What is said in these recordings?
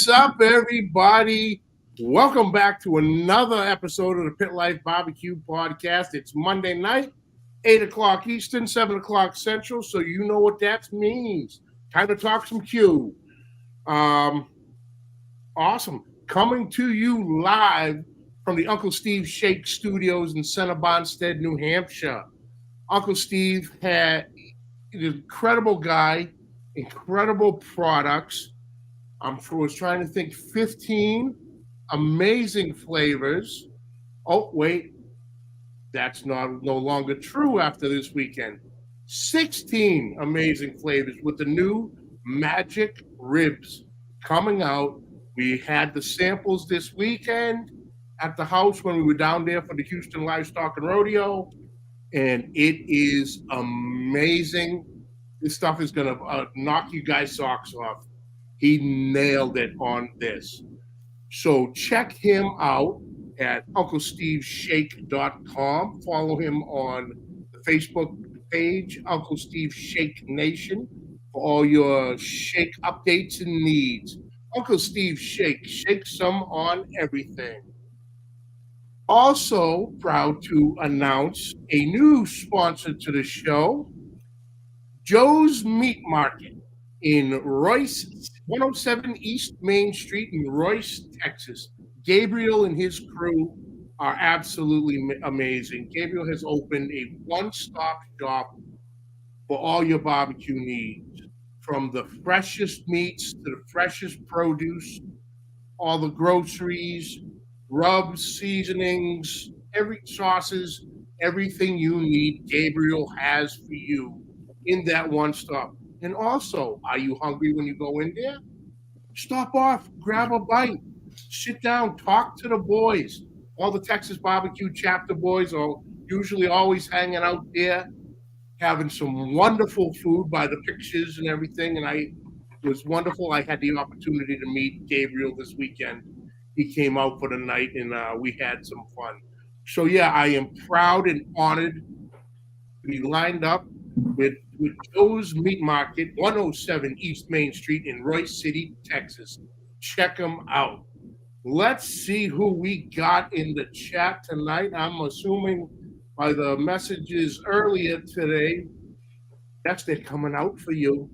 What's up, everybody? Welcome back to another episode of the Pit Life Barbecue Podcast. It's Monday night, 8 o'clock Eastern, 7 o'clock Central, so you know what that means. Time to talk some Q. Awesome. Coming to you live from the Uncle Steve Shake Studios in Center Bonstead, New Hampshire. Uncle Steve had an incredible guy, incredible products. I was trying to think 15 amazing flavors. Oh, wait, that's no longer true after this weekend. 16 amazing flavors with the new Magic Ribs coming out. We had the samples this weekend at the house when we were down there for the Houston Livestock and Rodeo, and it is amazing. This stuff is going to knock you guys' socks off. He nailed it on this. So check him out at UncleSteveShake.com. Follow him on the Facebook page, Uncle Steve Shake Nation, for all your shake updates and needs. Uncle Steve Shake, shake some on everything. Also proud to announce a new sponsor to the show, Joe's Meat Market in Royce, 107 East Main Street in Royce, Texas. Gabriel and his crew are absolutely amazing. Gabriel has opened a one-stop shop for all your barbecue needs, from the freshest meats to the freshest produce, all the groceries, rubs, seasonings, sauces, everything you need, Gabriel has for you in that one stop. And also, are you hungry when you go in there? Stop off, grab a bite, sit down, talk to the boys. All the Texas Barbecue Chapter boys are usually always hanging out there, having some wonderful food by the pictures and everything. And it was wonderful. I had the opportunity to meet Gabriel this weekend. He came out for the night, and we had some fun. So, yeah, I am proud and honored to be lined up with Joe's Meat Market, 107 East Main Street in Royce City, Texas. Check them out. Let's see who we got in the chat tonight. I'm assuming by the messages earlier today, they're coming out for you.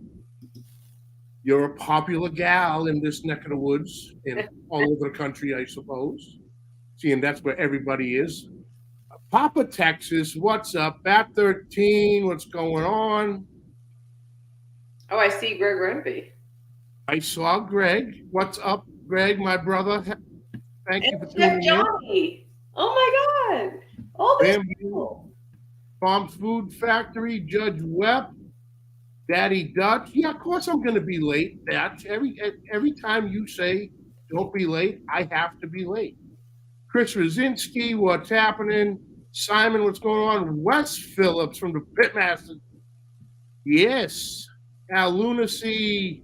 You're a popular gal in this neck of the woods and all over the country, I suppose. Seeing that's where everybody is. Papa, Texas, what's up? Bat 13, what's going on? Oh, I see Greg Renby. I saw Greg. What's up, Greg, my brother? Thank you for tuning Johnny. Oh, my God. All these people. Tom's Food Factory, Judge Webb, Daddy Dutch. Yeah, of course I'm going to be late. That's every time you say don't be late, I have to be late. Chris Rosinski, what's happening? Simon, what's going on? Wes Phillips from the Pitmaster. Yes. Al Lunacy,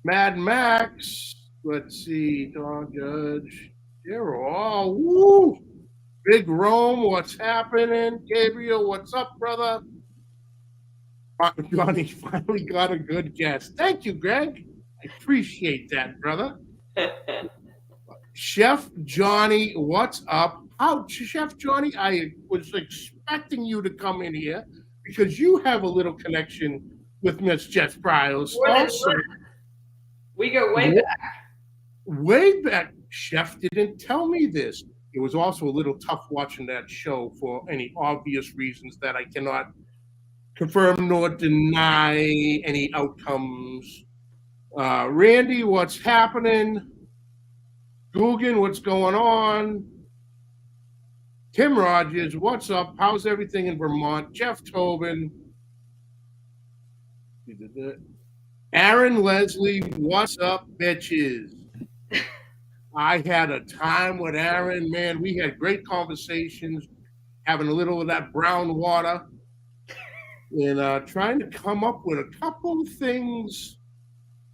Mad Max. Let's see. Don Judge. They're all woo. Big Rome, what's happening? Gabriel, what's up, brother? Johnny finally got a good guess. Thank you, Greg. I appreciate that, brother. Chef Johnny, what's up? Chef Johnny, I was expecting you to come in here because you have a little connection with Miss Jess Pryles. We go way back. Way back. Chef didn't tell me this. It was also a little tough watching that show for any obvious reasons that I cannot confirm nor deny any outcomes. Randy, what's happening? Guggen, what's going on? Tim Rogers, what's up? How's everything in Vermont? Jeff Tobin. Aaron Leslie, what's up, bitches? I had a time with Aaron, man. We had great conversations, having a little of that brown water, and trying to come up with a couple of things,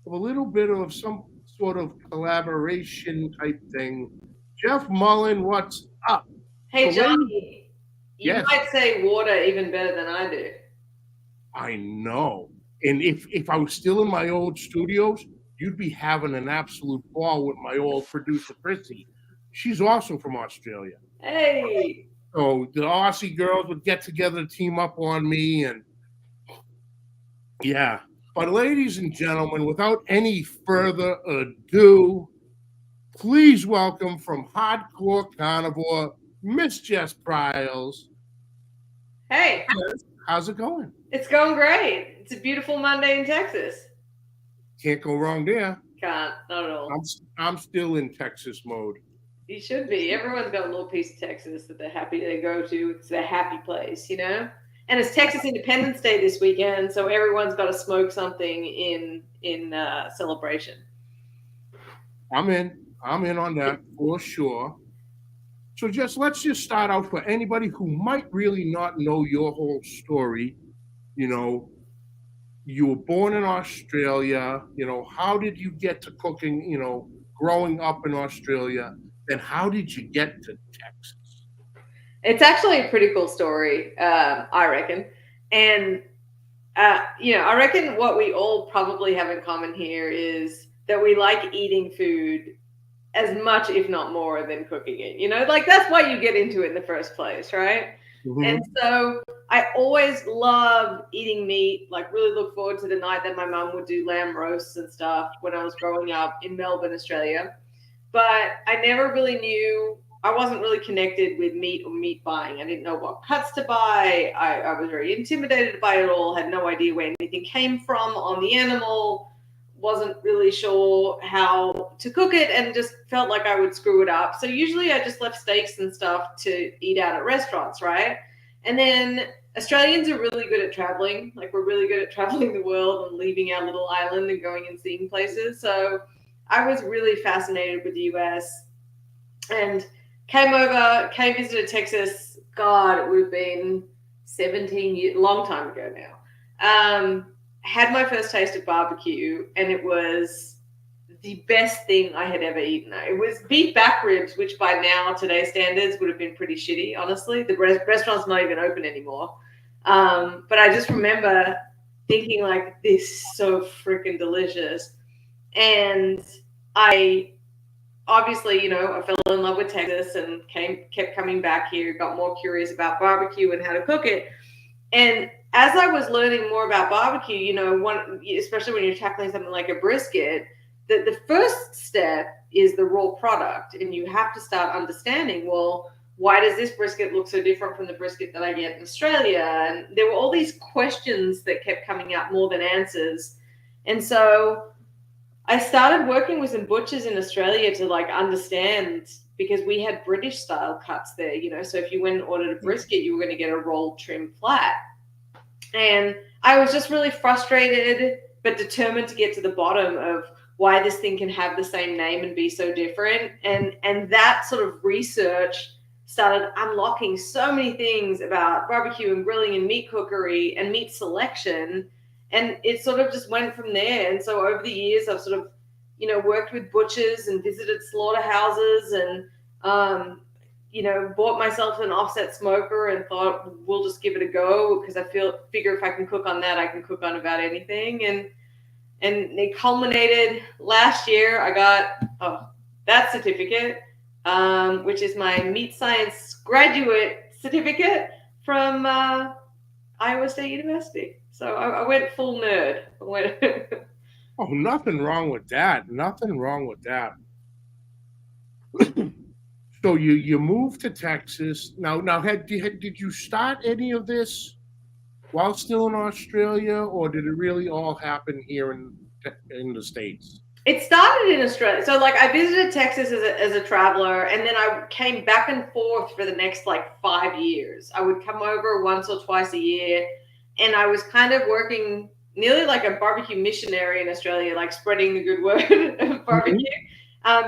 a little bit of some sort of collaboration type thing. Jeff Mullen, what's up? Hey, Johnny, you might say water even better than I do. I know. And if I was still in my old studios, you'd be having an absolute ball with my old producer, Chrissy. She's also from Australia. Hey. So the Aussie girls would get together, team up on me, and yeah. But ladies and gentlemen, without any further ado, please welcome from Hardcore Carnivore, Miss Jess Pryles. Hey. How's it going? It's going great. It's a beautiful Monday in Texas. Can't go wrong there. Can't, not at all. I'm still in Texas mode. You should be. Everyone's got a little piece of Texas that they're happy to go to. It's their happy place, you know? And it's Texas Independence Day this weekend, so everyone's got to smoke something in celebration. I'm in on that for sure. So let's just start out for anybody who might really not know your whole story. You know, you were born in Australia. You know, how did you get to cooking? You know, growing up in Australia, then how did you get to Texas? It's actually a pretty cool story, I reckon. And I reckon what we all probably have in common here is that we like eating food as much, if not more, than cooking it. You know, like that's why you get into it in the first place, right? Mm-hmm. And so I always loved eating meat, like really look forward to the night that my mum would do lamb roasts and stuff when I was growing up in Melbourne, Australia. But I never really knew, I wasn't really connected with meat or meat buying. I didn't know what cuts to buy. I was very intimidated by it all, had no idea where anything came from on the animal, wasn't really sure how to cook it, and just felt like I would screw it up. So usually I just left steaks and stuff to eat out at restaurants, right? And then Australians are really good at traveling. Like we're really good at traveling the world and leaving our little island and going and seeing places. So I was really fascinated with the US and came visited Texas. God, it would have been 17 years, long time ago now. Had my first taste of barbecue, and it was the best thing I had ever eaten. It was beef back ribs, which by now, today's standards, would have been pretty shitty, honestly. The restaurant's not even open anymore. But I just remember thinking, like, this is so freaking delicious. And I obviously, I fell in love with Texas and kept coming back here, got more curious about barbecue and how to cook it. And as I was learning more about barbecue, especially when you're tackling something like a brisket, the first step is the raw product. And you have to start understanding, well, why does this brisket look so different from the brisket that I get in Australia? And there were all these questions that kept coming up more than answers. And so I started working with some butchers in Australia to understand, because we had British style cuts there, so if you went and ordered a brisket, you were going to get a rolled trim flat. And I was just really frustrated, but determined to get to the bottom of why this thing can have the same name and be so different. And that sort of research started unlocking so many things about barbecue and grilling and meat cookery and meat selection. And it sort of just went from there. And so over the years, I've sort of, worked with butchers and visited slaughterhouses and, bought myself an offset smoker and thought, we'll just give it a go, because I figure if I can cook on that, I can cook on about anything. And it culminated last year. I got that certificate, which is my meat science graduate certificate from Iowa State University. So I went full nerd. Oh, nothing wrong with that. Nothing wrong with that. So you moved to Texas. Now did you start any of this while still in Australia, or did it really all happen here in the States? It started in Australia. So I visited Texas as a traveler, and then I came back and forth for the next 5 years. I would come over once or twice a year, and I was kind of working nearly like a barbecue missionary in Australia, spreading the good word of barbecue.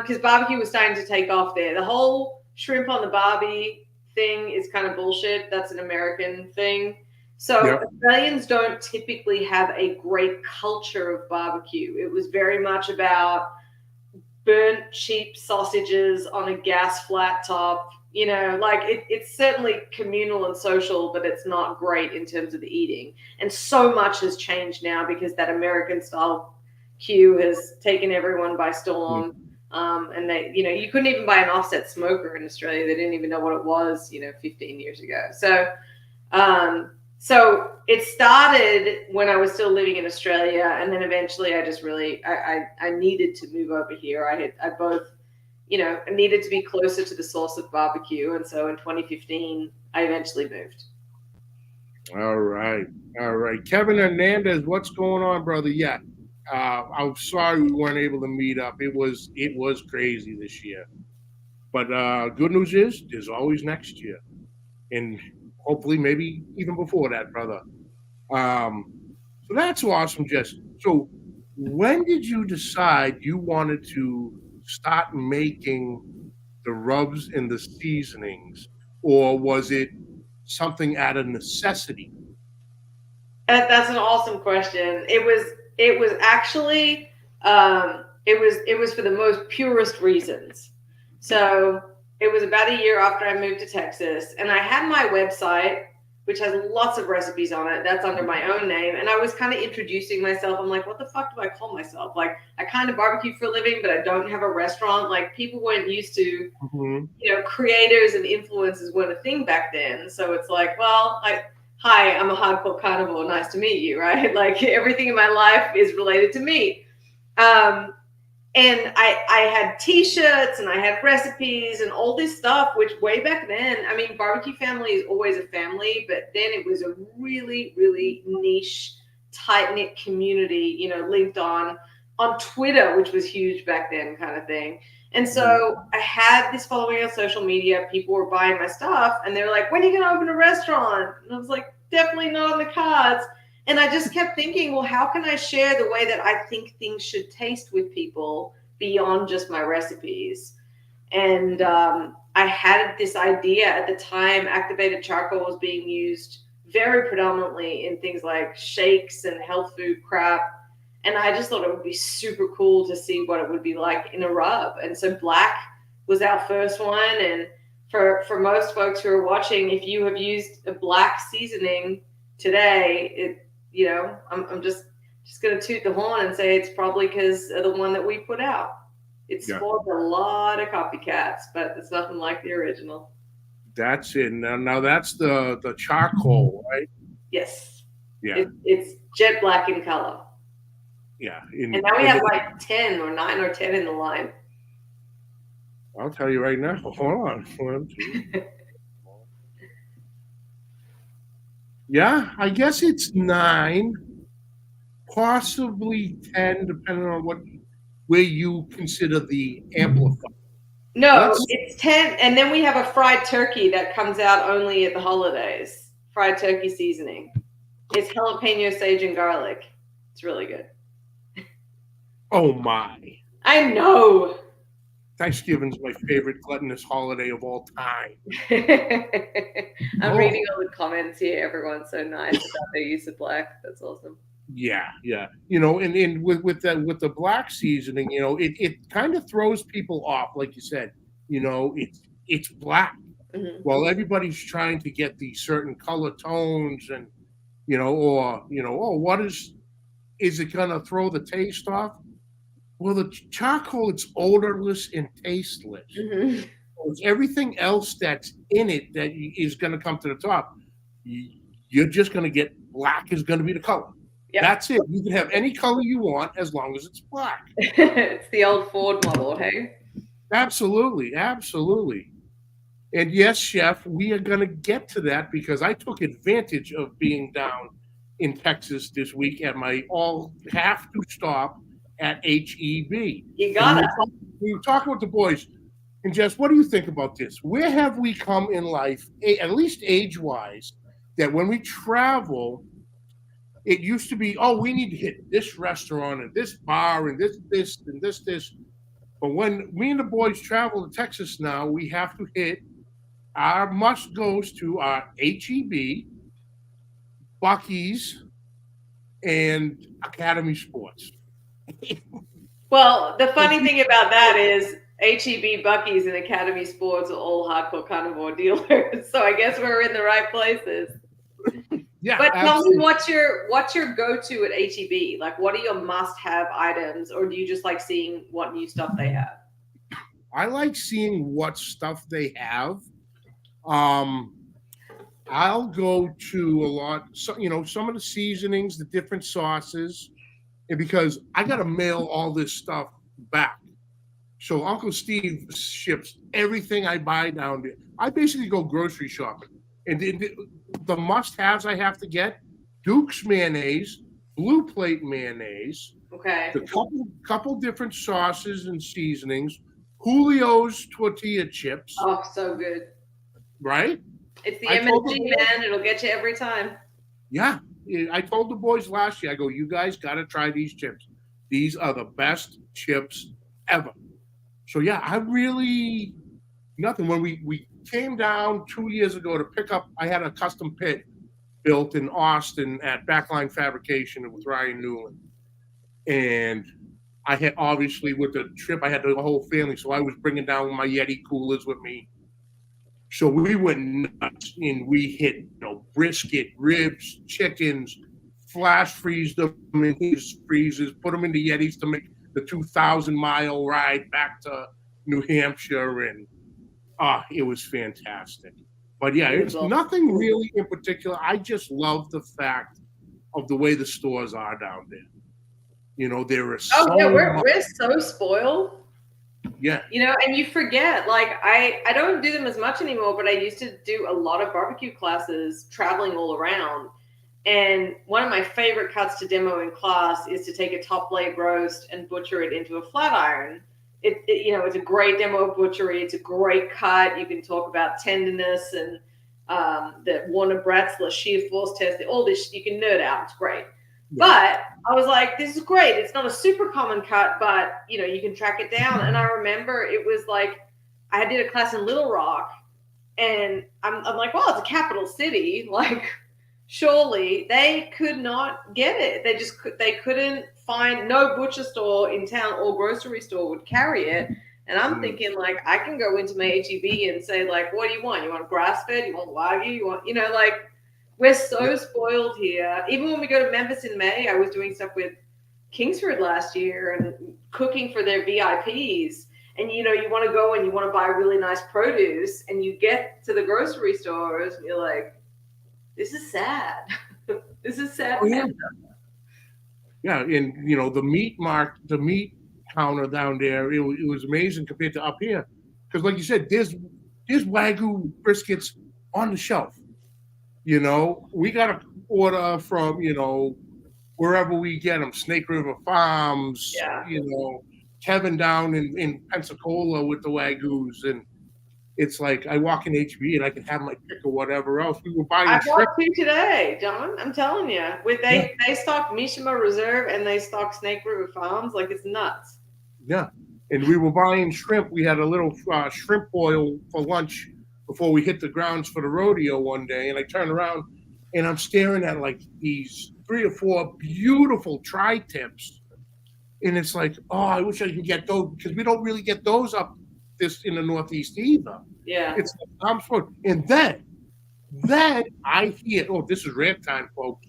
Because barbecue was starting to take off there. The whole shrimp on the barbie thing is kind of bullshit. That's an American thing. So yep. Australians don't typically have a great culture of barbecue. It was very much about burnt, cheap sausages on a gas flat top. It's certainly communal and social, but it's not great in terms of the eating. And so much has changed now because that American style Q has taken everyone by storm. And they, you couldn't even buy an offset smoker in Australia. They didn't even know what it was, 15 years ago. So it started when I was still living in Australia, and then eventually I just really I needed to move over here. I both needed to be closer to the source of barbecue, and so in 2015 I eventually moved. All right. All right. Kevin Hernandez, what's going on, brother? Yeah. I'm sorry we weren't able to meet up. It was crazy this year. But good news is there's always next year. And hopefully maybe even before that, brother. Um, so that's awesome, Jess. So when did you decide you wanted to start making the rubs and the seasonings? Or was it something out of necessity? That's an awesome question. It was actually it was for the most purest reasons. So it was about a year after I moved to Texas, and I had my website, which has lots of recipes on it. That's under my own name, and I was kind of introducing myself. I'm like, what the fuck do I call myself? Like, I kind of barbecue for a living, but I don't have a restaurant. Like, people weren't used to, Mm-hmm. creators and influencers weren't a thing back then. So it's like, well, hi, I'm a hardcore carnivore. Nice to meet you, right? Like, everything in my life is related to meat. Um, and I had T-shirts and I had recipes and all this stuff, which way back then, I mean, barbecue family is always a family, but then it was a really, really niche, tight-knit community, linked on Twitter, which was huge back then, kind of thing. And so I had this following on social media. People were buying my stuff, and they were like, when are you going to open a restaurant? And I was like, definitely not on the cards. And I just kept thinking, well, how can I share the way that I think things should taste with people beyond just my recipes? And I had this idea at the time. Activated charcoal was being used very predominantly in things like shakes and health food crap. And I just thought it would be super cool to see what it would be like in a rub. And so black was our first one. And for most folks who are watching, if you have used a black seasoning today, I'm just going to toot the horn and say it's probably because of the one that we put out. It spawned a lot of copycats, but it's nothing like the original. That's it. Now that's the charcoal, right? Yes. Yeah. It's jet black in color. Yeah. And now we have like 10 or 9 or 10 in the line. I'll tell you right now. Hold on. 1, 2. Yeah, I guess it's 9, possibly 10, depending on where you consider the amplifier. No, it's 10, and then we have a fried turkey that comes out only at the holidays. Fried turkey seasoning. It's jalapeno, sage, and garlic. It's really good. Oh my! I know. Thanksgiving's my favorite gluttonous holiday of all time. I'm reading all the comments here. Everyone's so nice about their use of black. That's awesome. Yeah. And with the black seasoning, it kind of throws people off, like you said. It's black. Mm-hmm. Well, everybody's trying to get these certain color tones, and what is it gonna throw the taste off? Well, the charcoal, it's odorless and tasteless. Mm-hmm. It's everything else that's in it that is going to come to the top. You're just going to get black is going to be the color. Yep. That's it. You can have any color you want as long as it's black. It's the old Ford model, hey? Absolutely. And yes, Chef, we are going to get to that because I took advantage of being down in Texas this week at my have to stop at HEB. You got it. We were talking with the boys, and Jess, what do you think about this? Where have we come in life, at least age-wise, that when we travel, it used to be, we need to hit this restaurant and this bar and this and this. But when me and the boys travel to Texas now, we have to hit our must-goes to our HEB, Buc-ee's, and Academy Sports. Well, the funny thing about that is HEB, Buc-ee's, and Academy Sports are all hardcore carnivore dealers. So I guess we're in the right places. Yeah, But tell me, absolutely. what's your go-to at HEB? Like, what are your must-have items, or do you just like seeing what new stuff they have? I like seeing what stuff they have. Um, I'll go to a lot, so, some of the seasonings, the different sauces, and because I got to mail all this stuff back. So Uncle Steve ships everything I buy down there. I basically go grocery shopping, and the must-haves I have to get: Duke's mayonnaise, Blue Plate mayonnaise, Okay. the couple different sauces and seasonings, Julio's tortilla chips, Oh, so good. right? It's the I told the M&G, boys, man. It'll get you every time. yeah, I told the boys last year. I go, you guys got to try these chips. These are the best chips ever. So yeah, I really nothing. When we came down 2 years ago to pick up, I had a custom pit built in Austin at Backline Fabrication with Ryan Newland, and I had obviously with the trip I had the whole family, so I was bringing down my Yeti coolers with me. So we went nuts and we hit brisket, ribs, chickens, flash freeze them in his freezers, put them into Yetis to make the 2,000-mile ride back to New Hampshire, and it was fantastic. But yeah, it's Beautiful. nothing really in particular. I just love the fact of the way the stores are down there. There is Oh yeah, so much. we're so spoiled. Yeah, And you forget, like I don't do them as much anymore, but I used to do a lot of barbecue classes traveling all around. And one of my favorite cuts to demo in class is to take a top blade roast and butcher it into a flat iron. It's a great demo of butchery. It's a great cut. You can talk about tenderness and the Warner Bratzler shear force test. All this you can nerd out. It's great. yeah, But I was like, this is great. It's not a super common cut, but you can track it down. And I remember it was like I did a class in Little Rock, and I'm like, well, it's a capital city. Like, surely they could not get it. They couldn't find no butcher store in town or grocery store would carry it. And I'm thinking like I can go into my HEB and say like, what do you want? You want grass fed? You want wagyu? You want like we're so yeah. spoiled here. Even when we go to Memphis in May, I was doing stuff with Kingsford last year and cooking for their VIPs. And you want to go and you want to buy really nice produce, and you get to the grocery stores and you're like, this is sad. This is sad. Oh yeah, yeah. And the meat counter down there, it was amazing compared to up here. Because like you said, there's wagyu briskets on the shelf. We got to order from wherever we get them, Snake River Farms, Yeah. Kevin down in Pensacola with the wagyus, and it's like I walk in HB and I can have my pick or whatever else. We were I buying bought shrimp. two today, John. I'm telling you. Yeah, They stock Mishima Reserve and they stock Snake River Farms like it's nuts. yeah. And we were buying shrimp. We had a little shrimp boil for lunch before we hit the grounds for the rodeo one day. And I turned around and I'm staring at like these 3 or 4 beautiful tri-tips. And it's like, oh, I wish I could get those because we don't really get those up this in the Northeast either. Yeah. It's I'm supposed, and then I hear, oh, this is rare time, folks.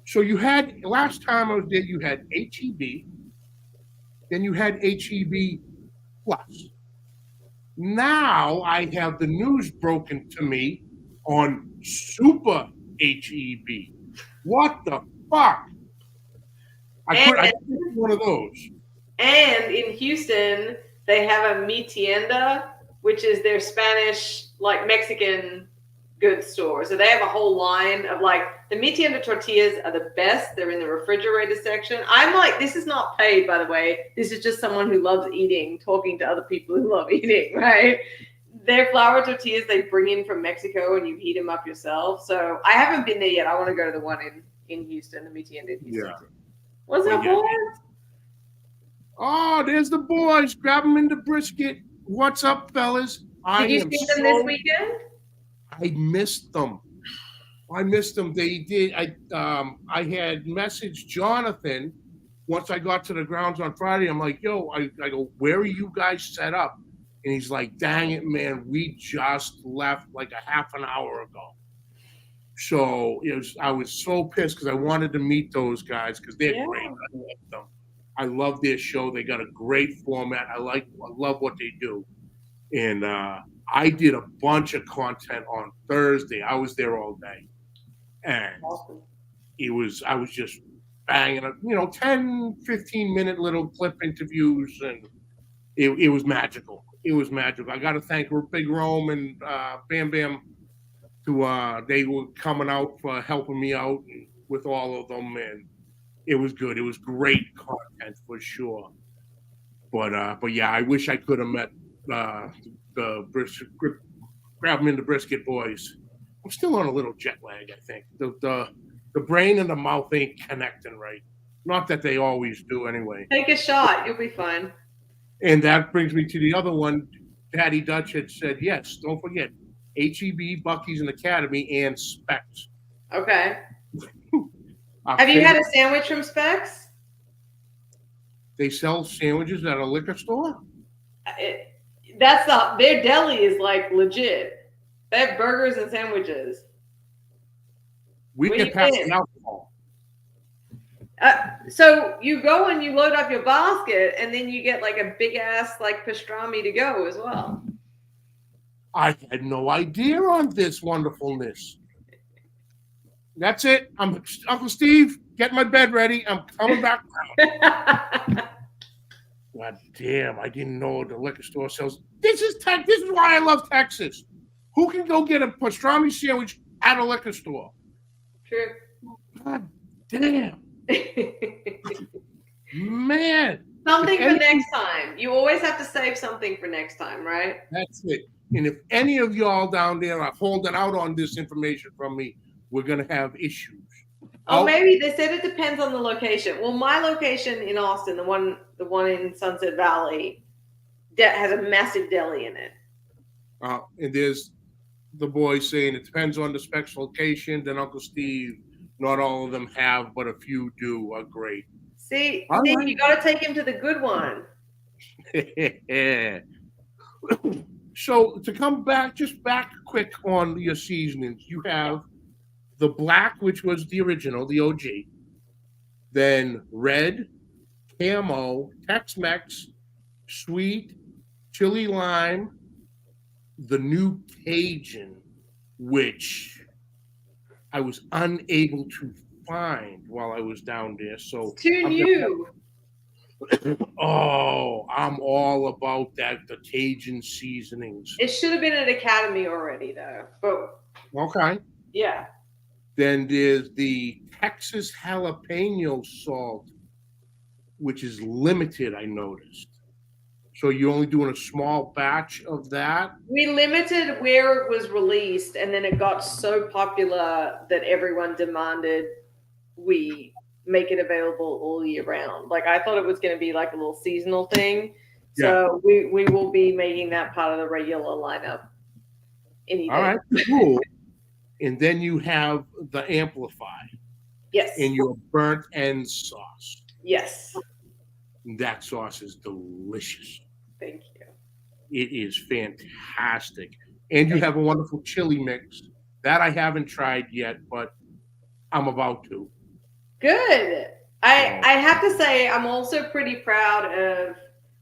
So you had last time I was there, you had HEB, then you had HEB Plus. Now I have the news broken to me on Super HEB. What the fuck? I couldn't get one of those. And in Houston, they have a Mi Tienda, which is their Spanish, like Mexican goods store. So they have a whole line of like the Mi Tienda tortillas are the best. They're in the refrigerator section. I'm like, this is not paid, by the way. This is just someone who loves eating, talking to other people who love eating, right? Their flour tortillas they bring in from Mexico and you heat them up yourself. So I haven't been there yet. I want to go to the one in Houston, the Mi Tienda in Houston. Yeah. What's up, Yeah. boys? Oh, there's the boys. Grab them in the brisket. What's up, fellas? Did you see them this weekend? I missed them. They did. I had messaged Jonathan once I got to the grounds on Friday. I'm like, yo, I go, where are you guys set up? And he's like, dang it, man, we just left like a half an hour ago. So I was so pissed because I wanted to meet those guys because they're Yeah. great. I love them. I love their show. They got a great format. I love what they do. And I did a bunch of content on Thursday. I was there all day, and Awesome. I was just banging, 10, 15 minute little clip interviews, and it was magical. It was magical. I got to thank Big Rome and Bam Bam they were coming out for helping me out with all of them, and it was good. It was great content for sure. But yeah, I wish I could have met uh, the grab them in the brisket boys. I'm still on a little jet lag. I think the brain and the mouth ain't connecting right. Not that they always do anyway. Take a shot. You'll be fine. And that brings me to the other one. Patty Dutch had said, yes, don't forget HEB, Bucky's, and Academy, and Specs. Okay. Our Have you had favorite- a sandwich from Specs? They sell sandwiches at a liquor store? Their deli is like legit. They have burgers and sandwiches. We Where get you past been? the alcohol. So you go and you load up your basket, and then you get like a big ass like pastrami to go as well. I had no idea on this wonderfulness. That's it. I'm Uncle Steve. Get my bed ready. I'm coming back. God damn! I didn't know the liquor store sells. This is why I love Texas. Who can go get a pastrami sandwich at a liquor store? True. God damn, man. Something for next time. You always have to save something for next time, right? That's it. And if any of y'all down there are holding out on this information from me, we're gonna have issues. Oh, maybe they said it depends on the location. Well, my location in Austin, the one in Sunset Valley, has a massive deli in it. And there's the boy saying it depends on the Specs location. Then Uncle Steve, not all of them have, but a few do. Are great. See, All right. you got to take him to the good one. So to come back, just back quick on your seasonings, you have the black, which was the original, the OG. Then red, camo, Tex-Mex, sweet, chili lime, the new Cajun, which I was unable to find while I was down there. So it's too new. Oh, I'm all about that. The Cajun seasonings. It should have been at Academy already, though. But Okay. yeah. Then there's the Texas jalapeno salt, which is limited, I noticed. So you're only doing a small batch of that? We limited where it was released, and then it got so popular that everyone demanded we make it available all year round. Like, I thought it was going to be like a little seasonal thing. So we will be making that part of the regular lineup any day. All right, cool. And then you have the Amplify. Yes. And your burnt end sauce. Yes. That sauce is delicious. Thank you. It is fantastic. And you have a wonderful chili mix. That I haven't tried yet, but I'm about to. Good. I have to say, I'm also pretty proud of,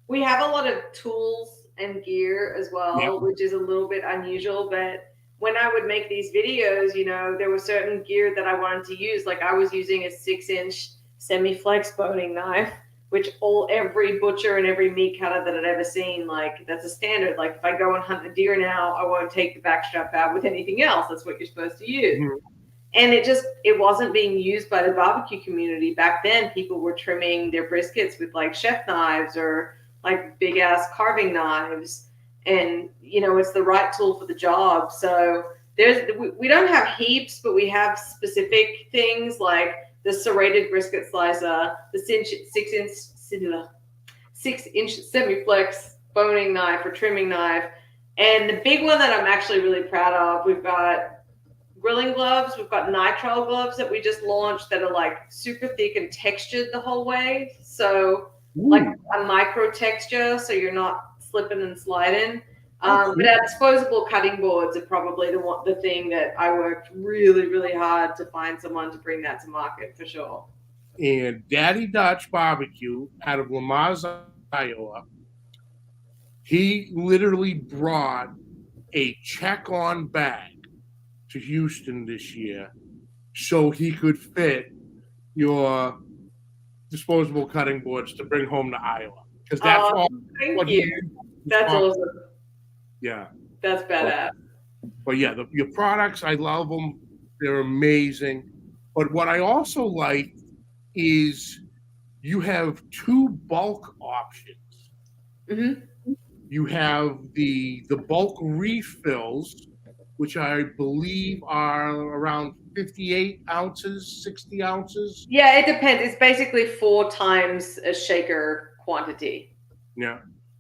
we have a lot of tools and gear as well, which is a little bit unusual, but when I would make these videos, there was certain gear that I wanted to use. Like, I was using a 6-inch semi-flex boning knife, which every butcher and every meat cutter that I'd ever seen, like, that's a standard. Like, if I go and hunt a deer now, I won't take the back strap out with anything else. That's what you're supposed to use. Mm-hmm. And it wasn't being used by the barbecue community. Back then, people were trimming their briskets with like chef knives or like big ass carving knives. And, it's the right tool for the job. So we don't have heaps, but we have specific things like the serrated brisket slicer, the 6-inch semi-flex boning knife or trimming knife. And the big one that I'm actually really proud of, we've got grilling gloves. We've got nitrile gloves that we just launched that are like super thick and textured the whole way. So like a micro texture, so you're not slipping and sliding. Oh, cool. But our disposable cutting boards are probably the thing that I worked really, really hard to find someone to bring that to market for sure. And Daddy Dutch Barbecue out of Lamars, Iowa, he literally brought a check-on bag to Houston this year so he could fit your disposable cutting boards to bring home to Iowa. Because that's Oh, all thank what he you. was That's responsible. awesome. Yeah. That's But, badass. but yeah, your products, I love them. They're amazing. But what I also like is you have two bulk options. Mm-hmm. You have the bulk refills, which I believe are around 58 ounces, 60 ounces. Yeah, it depends. It's basically 4 times a shaker quantity. Yeah.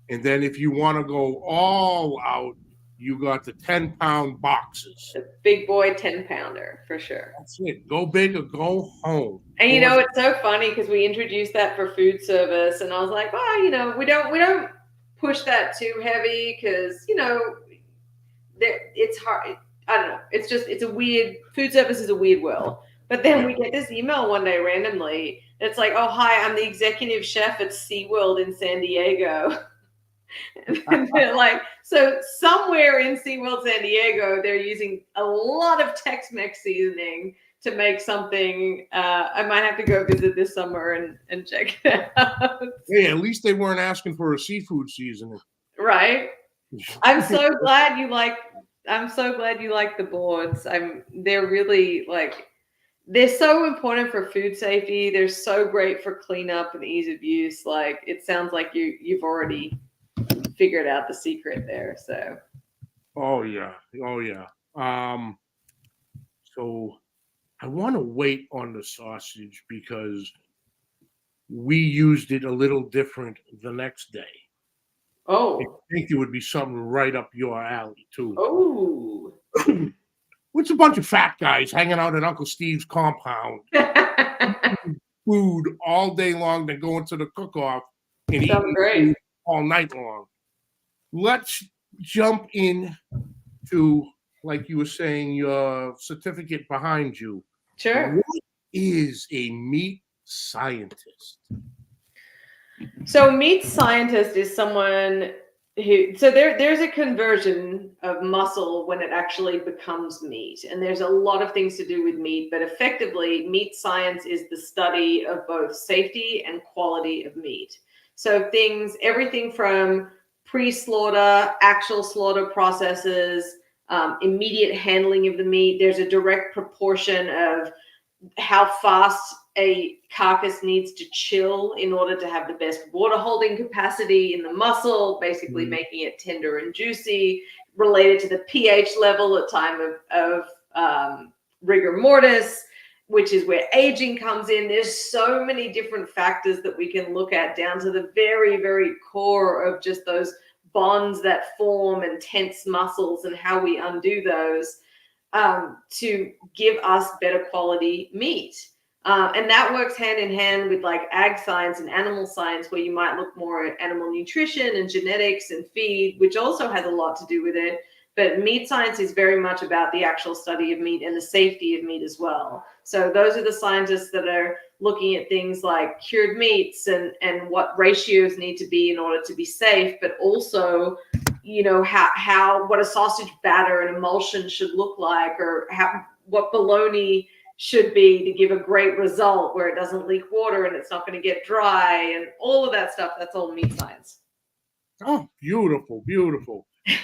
And then if you want to go all out, you got the 10-pound boxes. The big boy 10-pounder for sure. That's it. Go big or go home. And it's so funny because we introduced that for food service, and I was like, well, we don't push that too heavy because it's hard. I don't know. It's a weird food service is a weird world. But then we get this email one day randomly. It's like, oh hi, I'm the executive chef at SeaWorld in San Diego. And they're like, so somewhere in SeaWorld San Diego, they're using a lot of Tex-Mex seasoning to make something. I might have to go visit this summer and check it out. Hey, at least they weren't asking for a seafood seasoning. Right. I'm so glad you like the boards. They're really they're so important for food safety. They're so great for cleanup and ease of use. Like it sounds like you've already figured out the secret there. So Oh yeah. So I want to wait on the sausage because we used it a little different the next day. I think it would be something right up your alley too. Oh. It's a bunch of fat guys hanging out at Uncle Steve's compound, food all day long, then going to the cook-off and eating food all night long. Let's jump in to, like you were saying, your certificate behind you. Sure. What is a meat scientist? So meat scientist is someone there's a conversion of muscle when it actually becomes meat. And there's a lot of things to do with meat, but effectively meat science is the study of both safety and quality of meat. So everything from pre-slaughter, actual slaughter processes, immediate handling of the meat. There's a direct proportion of how fast a carcass needs to chill in order to have the best water holding capacity in the muscle, basically making it tender and juicy, related to the pH level at time of rigor mortis, which is where aging comes in. There's so many different factors that we can look at down to the very, very core of just those bonds that form and tense muscles and how we undo those to give us better quality meat. And that works hand in hand with like ag science and animal science, where you might look more at animal nutrition and genetics and feed, which also has a lot to do with it. But meat science is very much about the actual study of meat and the safety of meat as well. So those are the scientists that are looking at things like cured meats and what ratios need to be in order to be safe, but also what a sausage batter and emulsion should look like, or what bologna should be to give a great result where it doesn't leak water and it's not going to get dry and all of that stuff. That's all meat science. Oh, beautiful.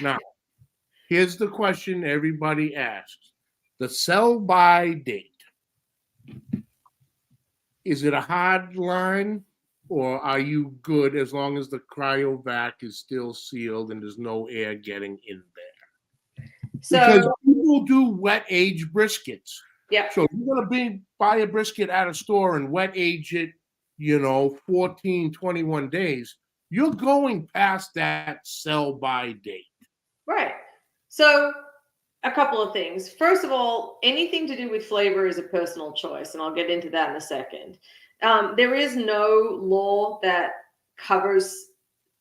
Now, here's the question everybody asks. The sell-by date. Is it a hard line, or are you good as long as the cryovac is still sealed and there's no air getting in there? Because people do wet age briskets. Yeah. So you're going to buy a brisket at a store and wet age it, 14, 21 days. You're going past that sell-by date. Right. So a couple of things. First of all, anything to do with flavor is a personal choice, and I'll get into that in a second. There is no law that covers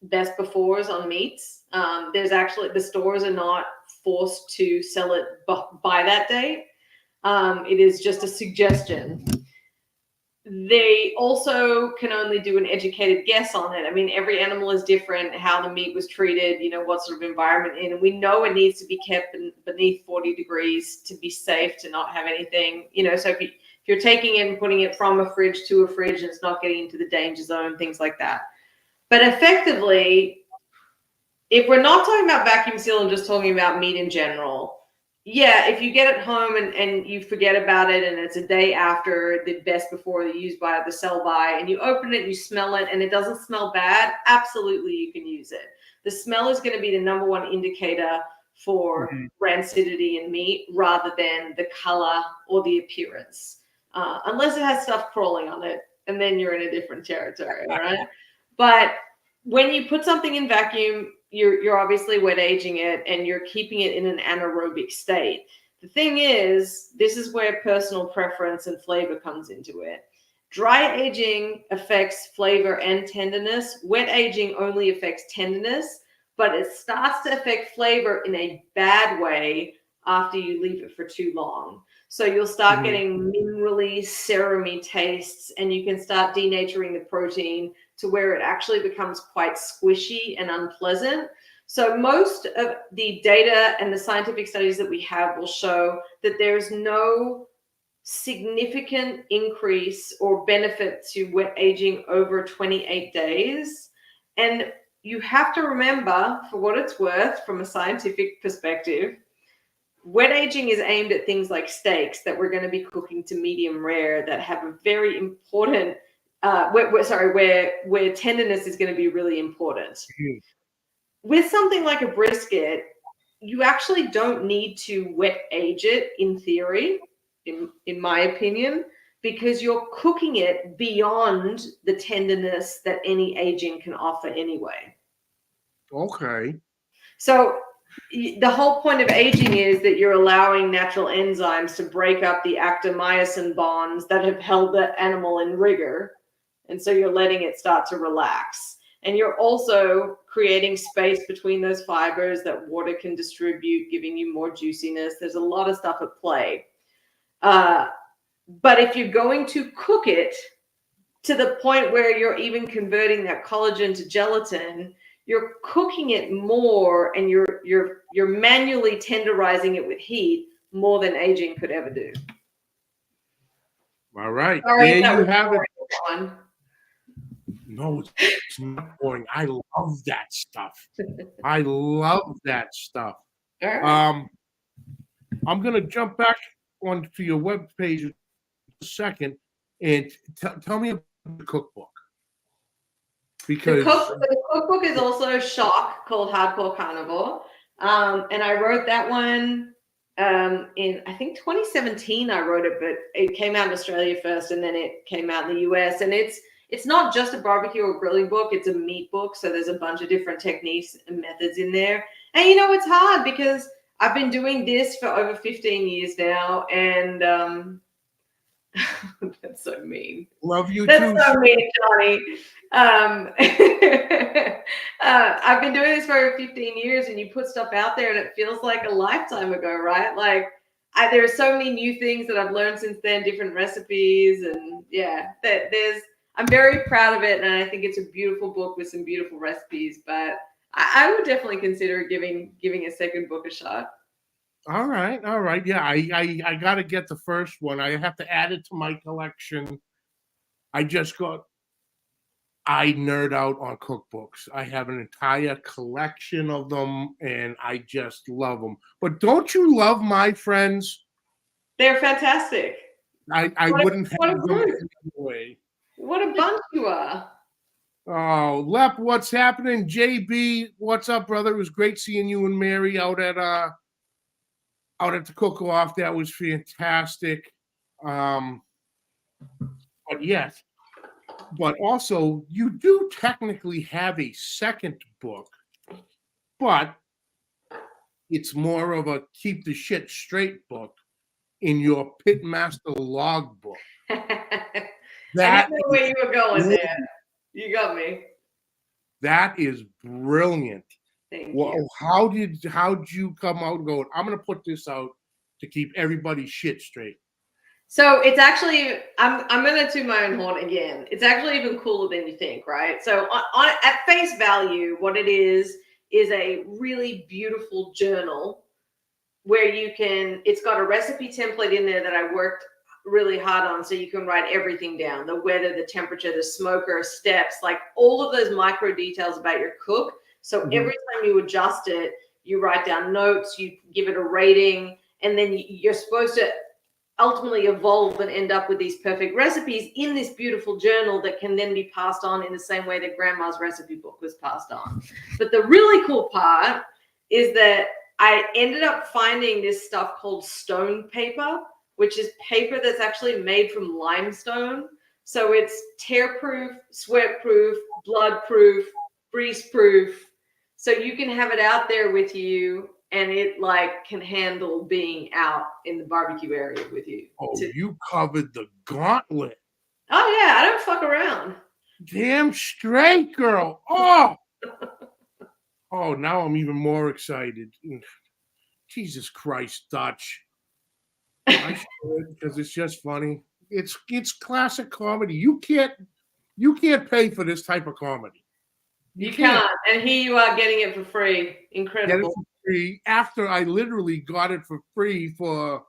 best befores on meats. There's actually, the stores are not forced to sell it by that date. It is just a suggestion. They also can only do an educated guess on it. I mean, every animal is different, how the meat was treated, what sort of environment in. And we know it needs to be kept beneath 40 degrees to be safe, to not have anything, so if you're taking it and putting it from a fridge to a fridge and it's not getting into the danger zone, things like that. But effectively, if we're not talking about vacuum seal and just talking about meat in general, yeah, if you get it home and you forget about it and it's a day after the best before the use by, the sell by, and you open it and you smell it and it doesn't smell bad, absolutely you can use it. The smell is going to be the number one indicator for rancidity in meat rather than the color or the appearance, unless it has stuff crawling on it, and then you're in a different territory, right? But when you put something in vacuum, you're obviously wet aging it and you're keeping it in an anaerobic state. The thing is, this is where personal preference and flavor comes into it. Dry aging affects flavor and tenderness. Wet aging only affects tenderness, but it starts to affect flavor in a bad way after you leave it for too long. So you'll start getting minerally, serumy tastes, and you can start denaturing the protein to where it actually becomes quite squishy and unpleasant. So most of the data and the scientific studies that we have will show that there's no significant increase or benefit to wet aging over 28 days. And you have to remember, for what it's worth, from a scientific perspective, wet aging is aimed at things like steaks that we're going to be cooking to medium rare that have a very important where tenderness is going to be really important. With something like a brisket, you actually don't need to wet age it in theory, in my opinion, because you're cooking it beyond the tenderness that any aging can offer anyway. Okay. So the whole point of aging is that you're allowing natural enzymes to break up the actin-myosin bonds that have held the animal in rigor. And so you're letting it start to relax. And you're also creating space between those fibers that water can distribute, giving you more juiciness. There's a lot of stuff at play. But if you're going to cook it to the point where you're even converting that collagen to gelatin, you're cooking it more and you're manually tenderizing it with heat more than aging could ever do. All right. Sorry, there you have it. One. No, it's not boring. I love that stuff. I love that stuff. All right. I'm going to jump back onto your webpage in a second and tell me about the cookbook. Because the cookbook is also Shock, called Hardcore Carnivore. And I wrote that one in, I think, 2017 I wrote it, but it came out in Australia first and then it came out in the US. And it's not just a barbecue or grilling book, it's a meat book. So there's a bunch of different techniques and methods in there. And it's hard because I've been doing this for over 15 years now. And that's so mean. Love you That's too. That's so mean, Johnny. I've been doing this for over 15 years, and you put stuff out there and it feels like a lifetime ago, right? Like there are so many new things that I've learned since then, different recipes, and yeah, I'm very proud of it, and I think it's a beautiful book with some beautiful recipes, but I would definitely consider giving a second book a shot. All right. Yeah, I got to get the first one. I have to add it to my collection. I nerd out on cookbooks. I have an entire collection of them, and I just love them. But don't you love my friends? They're fantastic. I wouldn't have them anyway. What a bunch you are. Oh, Lep, what's happening? JB, what's up, brother? It was great seeing you and Mary out at the cook-off. That was fantastic. But yes, but also you do technically have a second book, but it's more of a keep the shit straight book in your Pitmaster logbook. I didn't know where you were going there. You got me. That is brilliant. Thank you. Well, how'd you come out going, I'm gonna put this out to keep everybody's shit straight? So it's actually, I'm gonna toot my own horn again. It's actually even cooler than you think, right? So at face value, what it is a really beautiful journal where you can. It's got a recipe template in there that I worked really hard on, so you can write everything down: the weather, the temperature, the smoker, steps, like all of those micro details about your cook. So every time you adjust it, you write down notes, you give it a rating, and then you're supposed to ultimately evolve and end up with these perfect recipes in this beautiful journal that can then be passed on in the same way that grandma's recipe book was passed on. But the really cool part is that I ended up finding this stuff called stone paper, which is paper that's actually made from limestone. So it's tear-proof, sweat-proof, blood-proof, freeze-proof. So you can have it out there with you, and it like can handle being out in the barbecue area with you. Oh, you covered the gauntlet. Oh yeah, I don't fuck around. Damn straight, girl. Oh, now I'm even more excited. Jesus Christ, Dutch. I should, because it's just funny. It's classic comedy. You can't pay for this type of comedy. You can't. And here you are getting it for free. Incredible. Get it for free after I literally got it for free for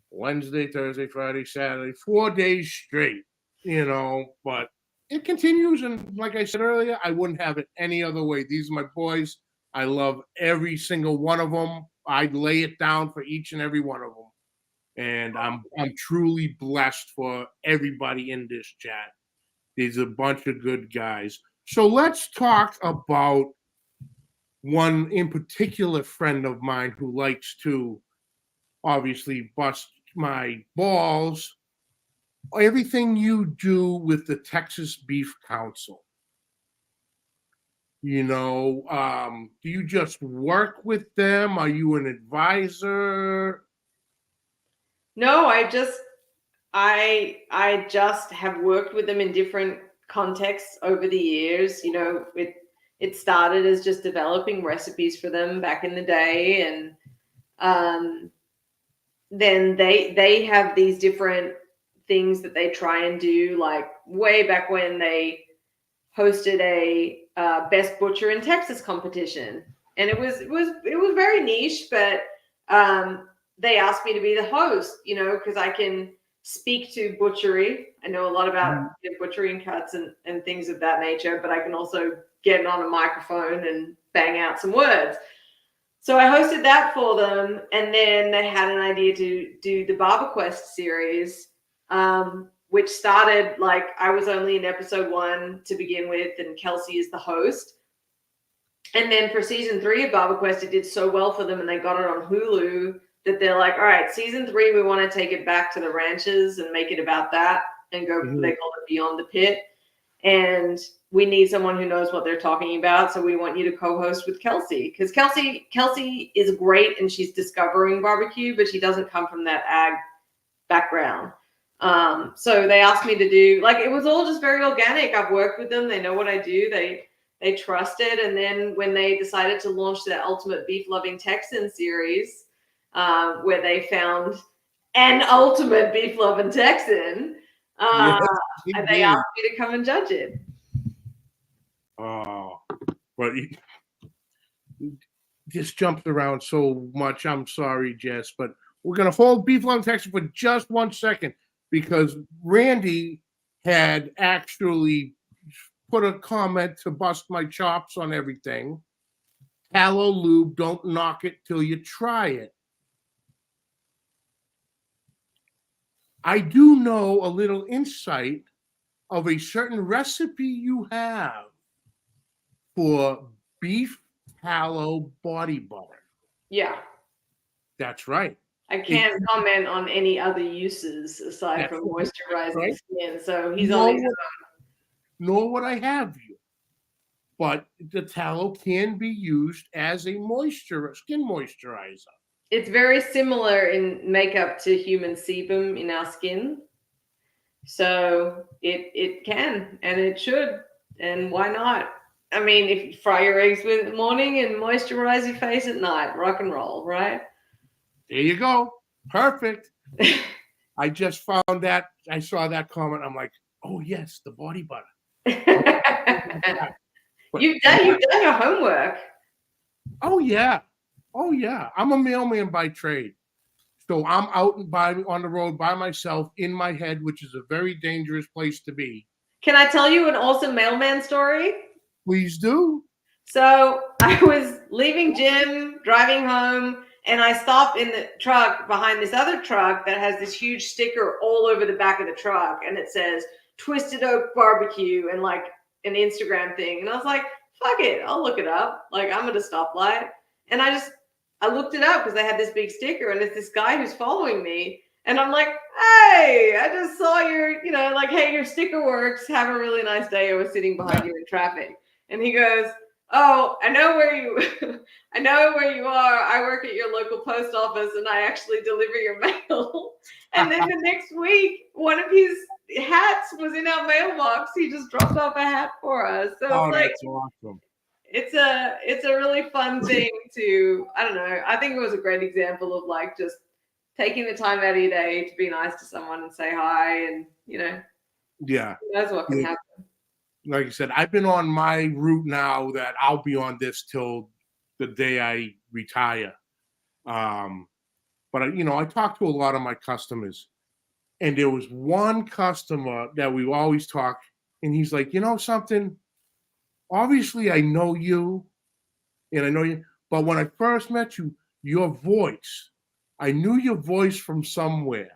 Wednesday, Thursday, Friday, Saturday, 4 days straight. But it continues, and like I said earlier, I wouldn't have it any other way. These are my boys. I love every single one of them. I'd lay it down for each and every one of them. And I'm truly blessed for everybody in this chat. There's a bunch of good guys. So let's talk about one in particular friend of mine who likes to obviously bust my balls. Everything you do with the Texas Beef Council. Do you just work with them? Are you an advisor? No, I just have worked with them in different contexts over the years. It started as just developing recipes for them back in the day, and then they have these different things that they try and do. Like way back when they hosted a best butcher in Texas competition, and it was very niche, but they asked me to be the host, because I can speak to butchery. I know a lot about butchery and cuts and things of that nature, but I can also get on a microphone and bang out some words. So I hosted that for them, and then they had an idea to do the BarbaQuest series, which started like I was only in episode 1 to begin with, and Kelsey is the host. And then for season 3 of BarbaQuest, it did so well for them, and they got it on Hulu, that they're like, all right, season 3, we want to take it back to the ranches and make it about that and go, they call it Beyond the Pit. And we need someone who knows what they're talking about. So we want you to co-host with Kelsey, because Kelsey is great, and she's discovering barbecue, but she doesn't come from that ag background. So they asked me to do, like, it was all just very organic. I've worked with them. They know what I do. They trust it. And then when they decided to launch the Ultimate Beef Loving Texan series, where they found an ultimate beef loving Texan, Yes, and they asked me to come and judge it. Oh, but this jumped around so much. I'm sorry, Jess, but we're going to hold Beef Loving Texan for just 1 second, because Randy had actually put a comment to bust my chops on everything. Tallow lube, don't knock it till you try it. I do know a little insight of a certain recipe you have for beef tallow body butter. Yeah. That's right. I can't comment on any other uses aside from moisturizing skin. So he's on his own. Nor would I have you. But the tallow can be used as a skin moisturizer. It's very similar in makeup to human sebum in our skin. So it can, and it should, and why not? I mean, if you fry your eggs in the morning and moisturize your face at night, rock and roll, right? There you go. Perfect. I just found that. I saw that comment. I'm like, oh, yes, the body butter. But You've done your homework. oh, yeah. Oh, yeah. I'm a mailman by trade. So I'm out and on the road by myself in my head, which is a very dangerous place to be. Can I tell you an awesome mailman story? Please do. So I was leaving gym, driving home, and I stopped in the truck behind this other truck that has this huge sticker all over the back of the truck, and it says Twisted Oak Barbecue and like an Instagram thing. And I was like, fuck it, I'll look it up. Like I'm at a stoplight. And I looked it up because they had this big sticker, and it's this guy who's following me. And I'm like, hey, I just saw your, like, hey, your sticker works. Have a really nice day. I was sitting behind you in traffic. And he goes, oh, I know where you I know where you are. I work at your local post office and I actually deliver your mail. And then the next week, one of his hats was in our mailbox. He just dropped off a hat for us. So Oh, it's like that's awesome. it's a really fun thing to, I don't know. I think it was a great example of like just taking the time out of your day to be nice to someone and say hi, and Yeah. who knows what can happen. Like I said, I've been on my route now that I'll be on this till the day I retire. But I talk to a lot of my customers, and there was one customer that we always talk, and he's like, you know something? Obviously, I know you, and I know you, but when I first met you, your voice, I knew your voice from somewhere.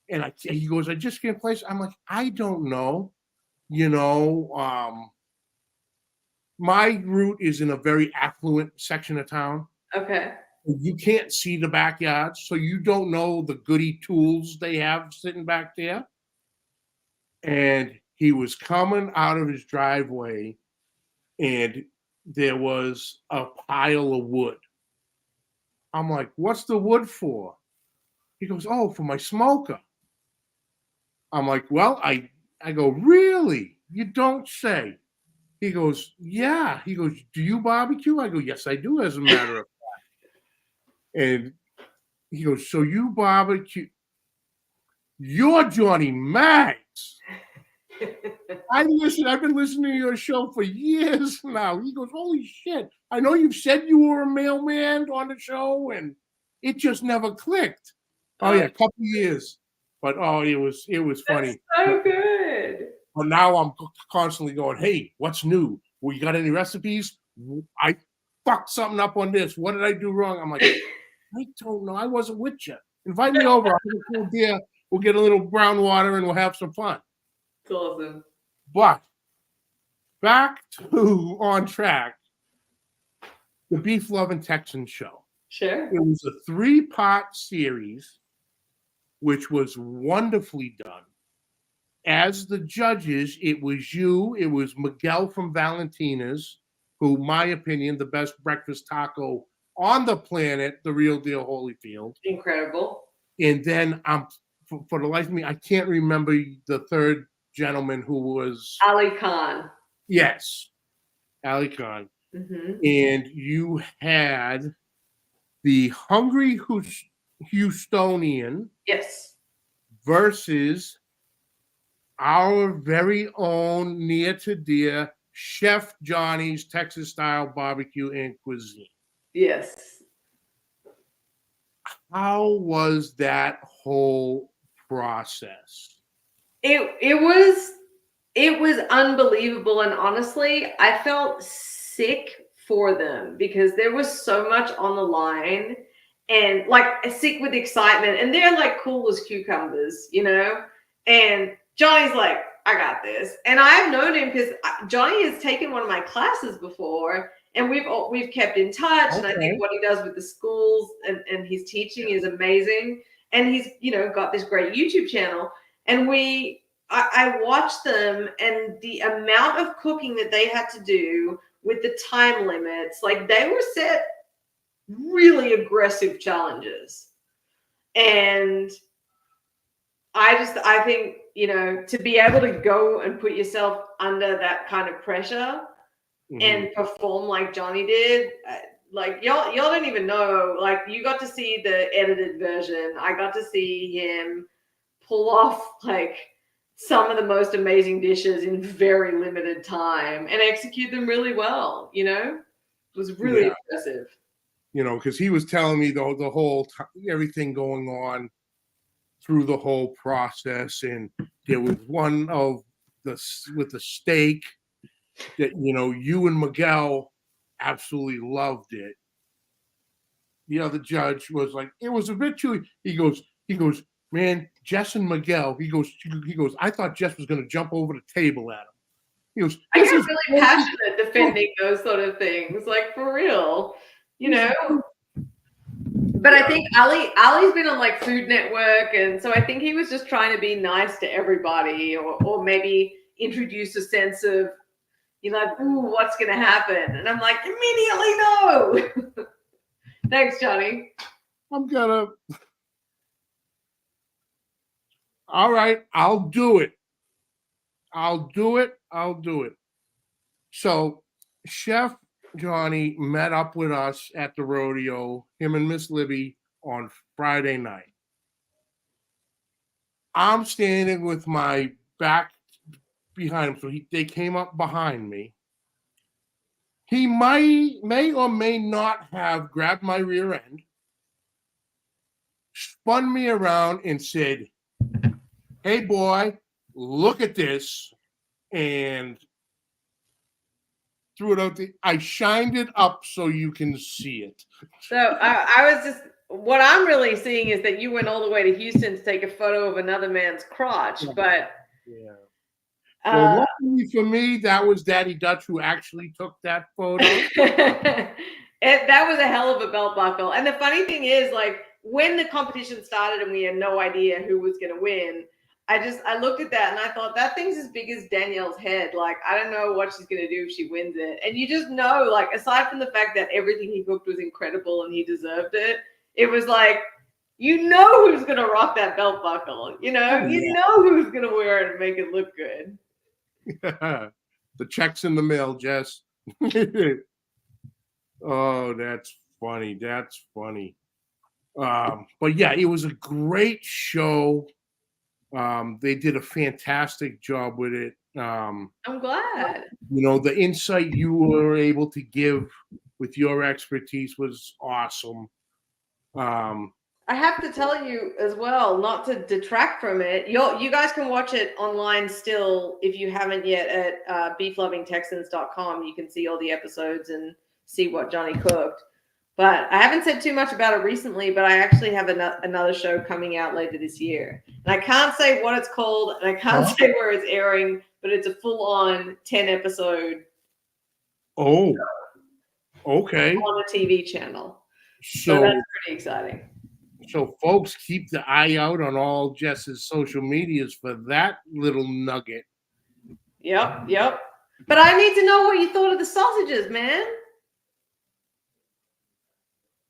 And he goes, I just can't place. I'm like, I don't know. You know, my route is in a very affluent section of town. Okay. You can't see the backyards, so you don't know the goody tools they have sitting back there. And he was coming out of his driveway, and there was a pile of wood. I'm like, what's the wood for? He goes, oh, for my smoker. I'm like, well, I go, really? You don't say. He goes, yeah. He goes, do you barbecue? I go, yes, I do, as a matter of fact. And he goes, so you barbecue? You're Johnny Max. I've been listening to your show for years now. He goes, holy shit. I know you've said you were a mailman on the show, and it just never clicked. Oh yeah, a couple years. But it was funny. That's so good. But now I'm constantly going, hey, what's new? Well, you got any recipes? I fucked something up on this. What did I do wrong? I'm like, I don't know. I wasn't with you. Invite me over. I'll have a cool beer. We'll get a little brown water and we'll have some fun. It's awesome. But back to On Track, the Beef Loving Texan show. Sure. It was a 3-part series, which was wonderfully done. As the judges, it was you, it was Miguel from Valentina's, who, my opinion, the best breakfast taco on the planet, the real deal Holyfield. Incredible. And then for the life of me, I can't remember the third gentleman who was Ali Khan. Yes, Ali Khan. Mm-hmm. And you had the Hungry Houstonian. Yes. Versus our very own near to dear Chef Johnny's Texas style barbecue and cuisine. Yes. How was that whole process? It was unbelievable, and honestly, I felt sick for them because there was so much on the line, and like sick with excitement, and they're like cool as cucumbers, and Johnny's like, I got this. And I've known him because Johnny has taken one of my classes before, and we've kept in touch. Okay. And I think what he does with the schools and his teaching is amazing. And he's, got this great YouTube channel. And I watched them, and the amount of cooking that they had to do with the time limits, like they were set really aggressive challenges. And I think, to be able to go and put yourself under that kind of pressure and perform like Johnny did. Like y'all don't even know. Like you got to see the edited version. I got to see him pull off like some of the most amazing dishes in very limited time and execute them really well. You know, it was really impressive. You know, because he was telling me the whole everything going on through the whole process, and there was one of with the steak that you and Miguel absolutely loved it. The other judge was like, it was a bit chewy. He goes, man, Jess and Miguel. He goes, I thought Jess was going to jump over the table at him. He goes, I get really passionate defending those sort of things, like for real, you know. But I think Ali's been on like Food Network, and so I think he was just trying to be nice to everybody, or maybe introduce a sense of, ooh, what's going to happen? And I'm like, immediately no. Thanks, Johnny. All right, I'll do it. So Chef Johnny met up with us at the rodeo, him and Miss Libby, on Friday night. I'm standing with my back behind him, so they came up behind me. He may or may not have grabbed my rear end, spun me around and said, hey boy, look at this, and threw it out there. I shined it up so you can see it. So I was just, what I'm really seeing is that you went all the way to Houston to take a photo of another man's crotch, but yeah. Well, luckily for me, that was Daddy Dutch who actually took that photo. That was a hell of a belt buckle. And the funny thing is, like, when the competition started and we had no idea who was going to win, I looked at that and I thought, that thing's as big as Danielle's head. Like, I don't know what she's going to do if she wins it. And you just know, like, aside from the fact that everything he cooked was incredible and he deserved it, it was like, you know who's going to rock that belt buckle. You know who's going to wear it and make it look good. The check's in the mail, Jess. Oh, that's funny. But yeah, it was a great show. They did a fantastic job with it. I'm glad. The insight you were able to give with your expertise was awesome. I have to tell you as well, not to detract from it, you guys can watch it online still if you haven't yet at beeflovingtexans.com. You can see all the episodes and see what Johnny cooked. But I haven't said too much about it recently, but I actually have another show coming out later this year. And I can't say what it's called, and I can't say where it's airing, but it's a full-on 10-episode show. Okay. On a TV channel. So that's pretty exciting. So, folks, keep the eye out on all Jess's social medias for that little nugget. Yep. But I need to know what you thought of the sausages, man.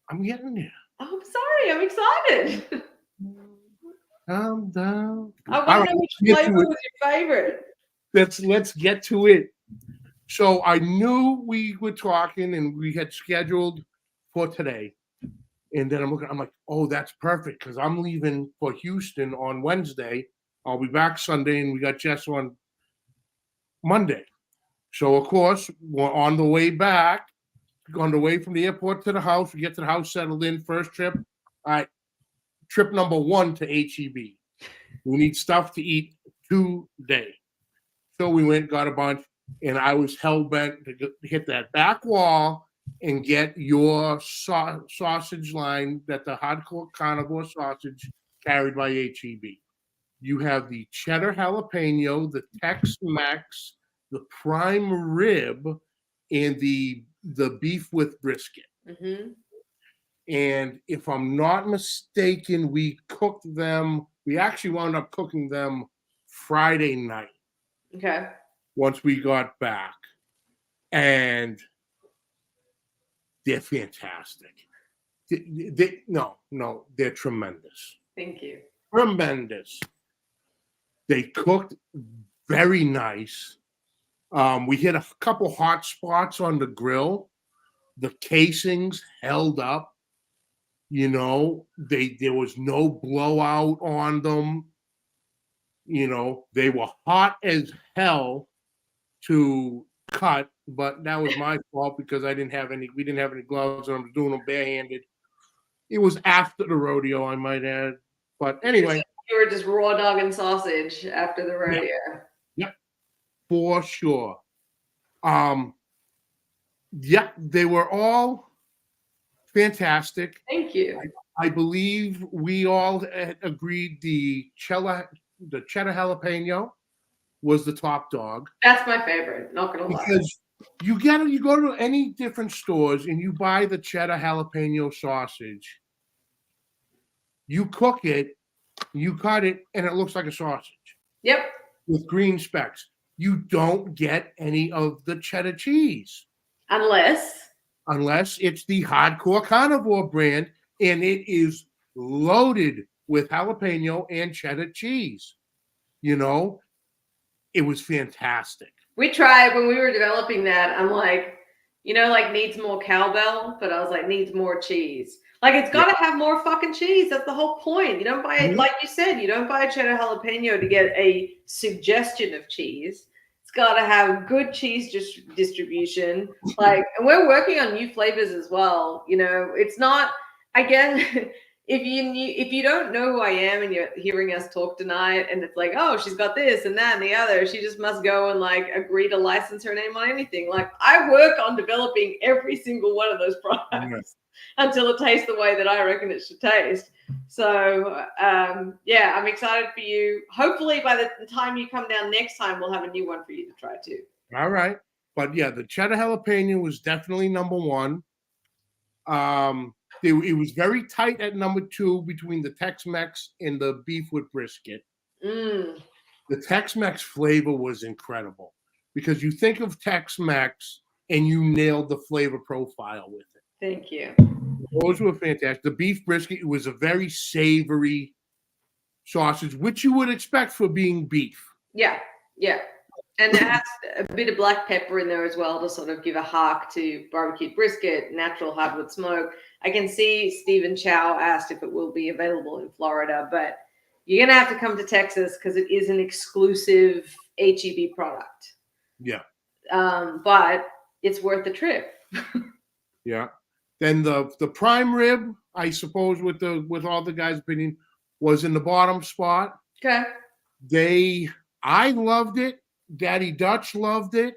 I'm getting there. Oh, I'm sorry. I'm excited. Calm down. I want to know which flavor was your favorite. Let's get to it. So I knew we were talking and we had scheduled for today. And then I'm like, oh, that's perfect because I'm leaving for Houston on Wednesday. I'll be back Sunday, and we got Jess on Monday. So, of course, we're on the way back, on the way from the airport to the house. We get to the house, settled in, first trip. All right, trip number 1 to HEB. We need stuff to eat today. So we went, got a bunch, and I was hell-bent to hit that back wall and get your sausage line, that the hardcore carnivore sausage carried by HEB. You have the cheddar jalapeno, the Tex-Mex, the prime rib, and the beef with brisket. Mm-hmm. And if I'm not mistaken, we actually wound up cooking them Friday night. Okay. Once we got back. And they're fantastic. They're tremendous. Thank you. Tremendous. They cooked very nice. We hit a couple hot spots on the grill. The casings held up. There was no blowout on them. They were hot as hell to cut, but that was my fault because we didn't have any gloves and I was doing them barehanded. It was after the rodeo, I might add. But anyway. You were just raw dog and sausage after the rodeo. Yep, for sure. They were all fantastic. Thank you. I believe we all agreed the cheddar jalapeno was the top dog. That's my favorite, not gonna lie. Because you go to any different stores and you buy the cheddar jalapeno sausage. You cook it, you cut it, and it looks like a sausage. Yep. With green specks. You don't get any of the cheddar cheese. Unless it's the hardcore Carnivore brand, and it is loaded with jalapeno and cheddar cheese. It was fantastic. We tried when we were developing that. I'm like, needs more cowbell, but I was like, needs more cheese. Like, it's got to have more fucking cheese. That's the whole point. You don't buy it, like you said, you don't buy a cheddar jalapeno to get a suggestion of cheese. It's got to have good cheese distribution. And we're working on new flavors as well. It's not, again, if you don't know who I am and you're hearing us talk tonight and it's like, oh, she's got this and that and the other, she just must go and agree to license her name on anything. I work on developing every single one of those products until it tastes the way that I reckon it should taste. So, I'm excited for you. Hopefully by the time you come down next time, we'll have a new one for you to try too. All right. But yeah, the cheddar jalapeno was definitely number one. It was very tight at number two between the Tex-Mex and the beef with brisket. The Tex-Mex flavor was incredible because you think of Tex-Mex and you nailed the flavor profile with it. Thank you. Those were fantastic. The beef brisket was a very savory sausage, which you would expect for being beef. Yeah. And it has a bit of black pepper in there as well to sort of give a hark to barbecued brisket, natural hardwood smoke. I can see Stephen Chow asked if it will be available in Florida, but you're going to have to come to Texas because it is an exclusive HEB product. Yeah. But it's worth the trip. Yeah. Then the prime rib, I suppose, with all the guys bidding, was in the bottom spot. Okay. I loved it. Daddy Dutch loved it.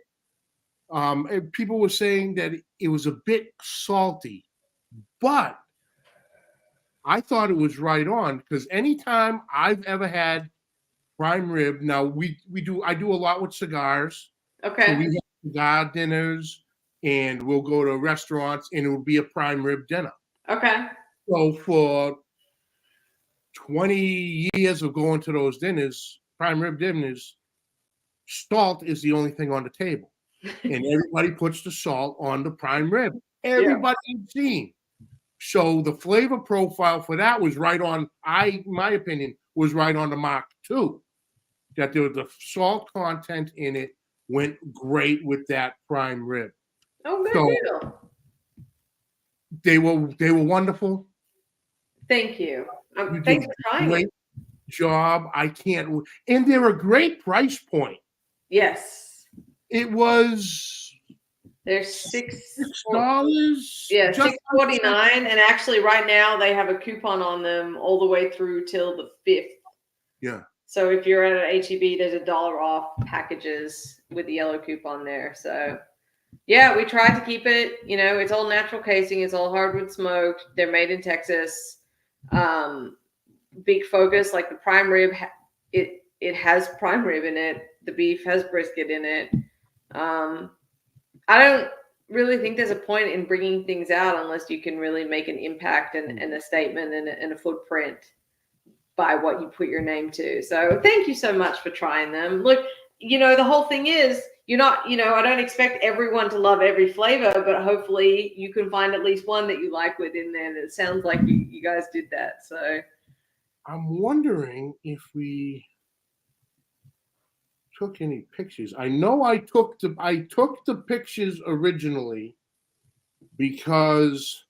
And people were saying that it was a bit salty, but I thought it was right on because anytime I've ever had prime rib, now I do a lot with cigars. Okay. So we have cigar dinners and we'll go to restaurants and it will be a prime rib dinner. Okay. So for 20 years of going to those dinners, prime rib dinners, salt is the only thing on the table. And everybody puts the salt on the prime rib. Everybody you've seen. So the flavor profile for that was right on, my opinion, was right on the mark too. That the salt content in it went great with that prime rib. Oh, good deal. They were wonderful. Thank you. Thanks for trying. Great job. I can't, and they're a great price point. Yes. It was. They're $6. Yeah, $6.49, and actually, right now they have a coupon on them all the way through till the 5th. Yeah. So if you're at an HEB, there's $1 off packages with the yellow coupon there. So yeah, we tried to keep it. It's all natural casing. It's all hardwood smoked. They're made in Texas. Big focus, like the prime rib. It has prime rib in it. The beef has brisket in it. I don't really think there's a point in bringing things out unless you can really make an impact and a statement and a footprint by what you put your name to. So thank you so much for trying them. Look, the whole thing is you're not, I don't expect everyone to love every flavor, but hopefully you can find at least one that you like within there. And it sounds like you guys did that. So I'm wondering if we took any pictures. I know I took the pictures originally because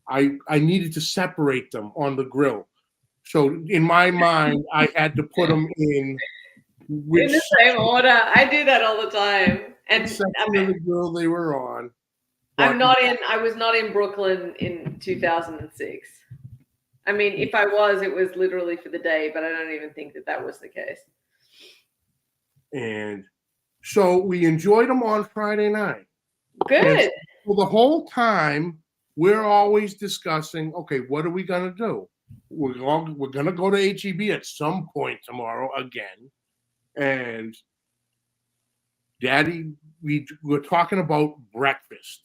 I needed to separate them on the grill. So in my mind, I had to put them in In which the same order. I do that all the time. And section of the grill they were on. I But was not in Brooklyn in 2006. I mean, if I was, it was literally for the day, but I don't even think that was the case. and so we enjoyed them on Friday night. Good. And so the whole time we're always discussing, okay, what are we gonna do? We're gonna go to HEB at some point tomorrow again. And Daddy, we were talking about breakfast.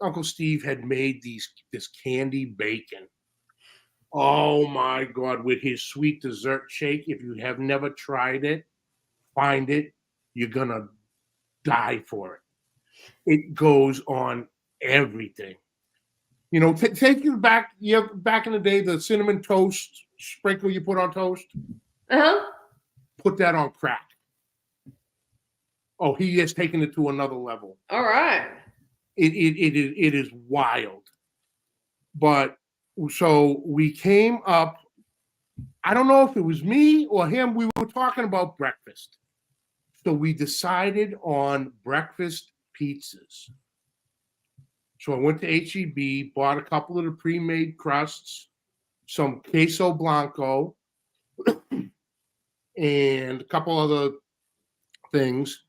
Uncle Steve had made this candy bacon. Oh my God, with his sweet dessert shake. If you have never tried it, find it. You're gonna die for it. It goes on everything. You know, take you back. Back in the day, the cinnamon toast sprinkle you put on toast. Uh-huh. Put that on crack. Oh, he has taken it to another level. All right. It is wild. But so we came up. I don't know if it was me or him. We were talking about breakfast. So we decided on breakfast pizzas. So I went to HEB, bought a couple of the pre-made crusts, some queso blanco, and a couple other things.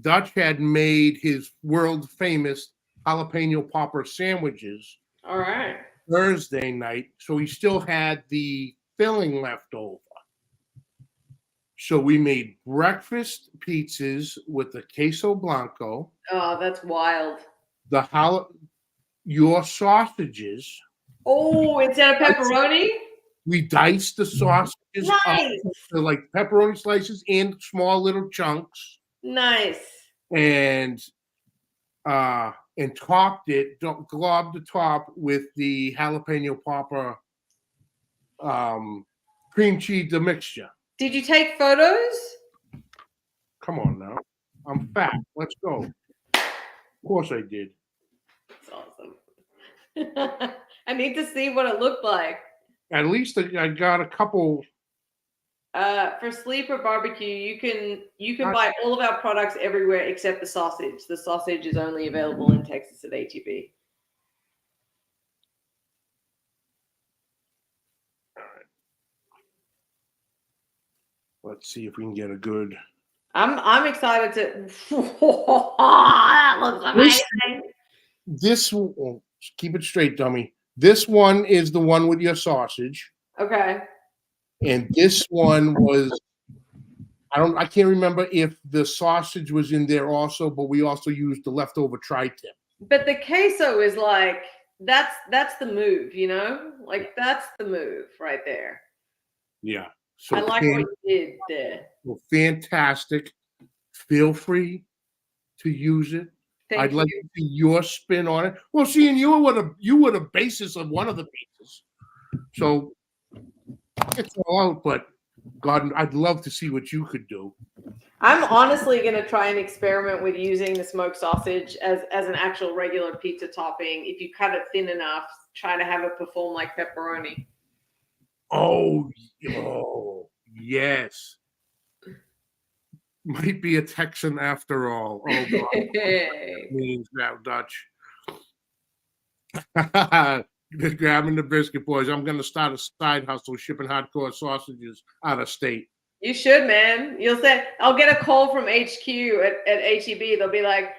Dutch had made his world famous jalapeno popper sandwiches All right. Thursday night, so he still had the filling left over. So we made breakfast pizzas with the queso blanco, Oh, that's wild. your sausages. Oh, instead of pepperoni? We diced the sausages up Nice. to like pepperoni slices and small little chunks, Nice. and topped it, globbed the top with the jalapeno popper cream cheese, the mixture. Did you take photos? Come on now. I'm fat. Let's go. Of course I did. That's awesome. I need to see what it looked like. At least I got a couple. For sleeper barbecue, you can buy all of our products everywhere except the sausage. The sausage is only available in Texas at HEB. All right. Let's see if we can get a good. I'm excited to. That looks amazing. This keep it straight, dummy. This one is the one with your sausage. Okay. And this one was, I can't remember if the sausage was in there also, but we also used the leftover tri-tip. But the queso is like, that's the move, you know? Like, that's the move right there. Yeah. So I like what you did there. Well, fantastic. Feel free to use it. I'd like to see your spin on it. Well, seeing you were the basis of one of the pieces. So it's all out, but God, I'd love to see what you could do. I'm honestly going to try and experiment with using the smoked sausage as an actual regular pizza topping. If you cut it thin enough, try to have it perform like pepperoni. Oh, yes. Might be a Texan after all. Oh, God. Means now, Dutch. Grabbing the biscuit, boys. I'm going to start a side hustle shipping hardcore sausages out of state. You should, man. You'll say, I'll get a call from HQ at HEB. They'll be like,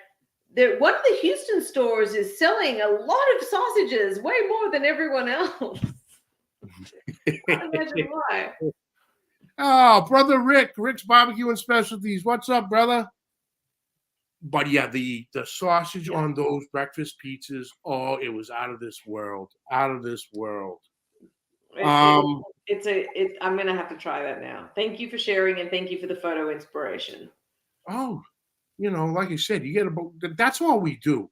one of the Houston stores is selling a lot of sausages, way more than everyone else. I can't imagine why. Oh, brother Rick's Barbecue and Specialties. What's up, brother? But yeah, the sausage on those breakfast pizzas, oh, it was out of this world. Out of this world. I'm gonna have to try that now. Thank you for sharing, and thank you for the photo inspiration. Oh, like I said, that's all we do.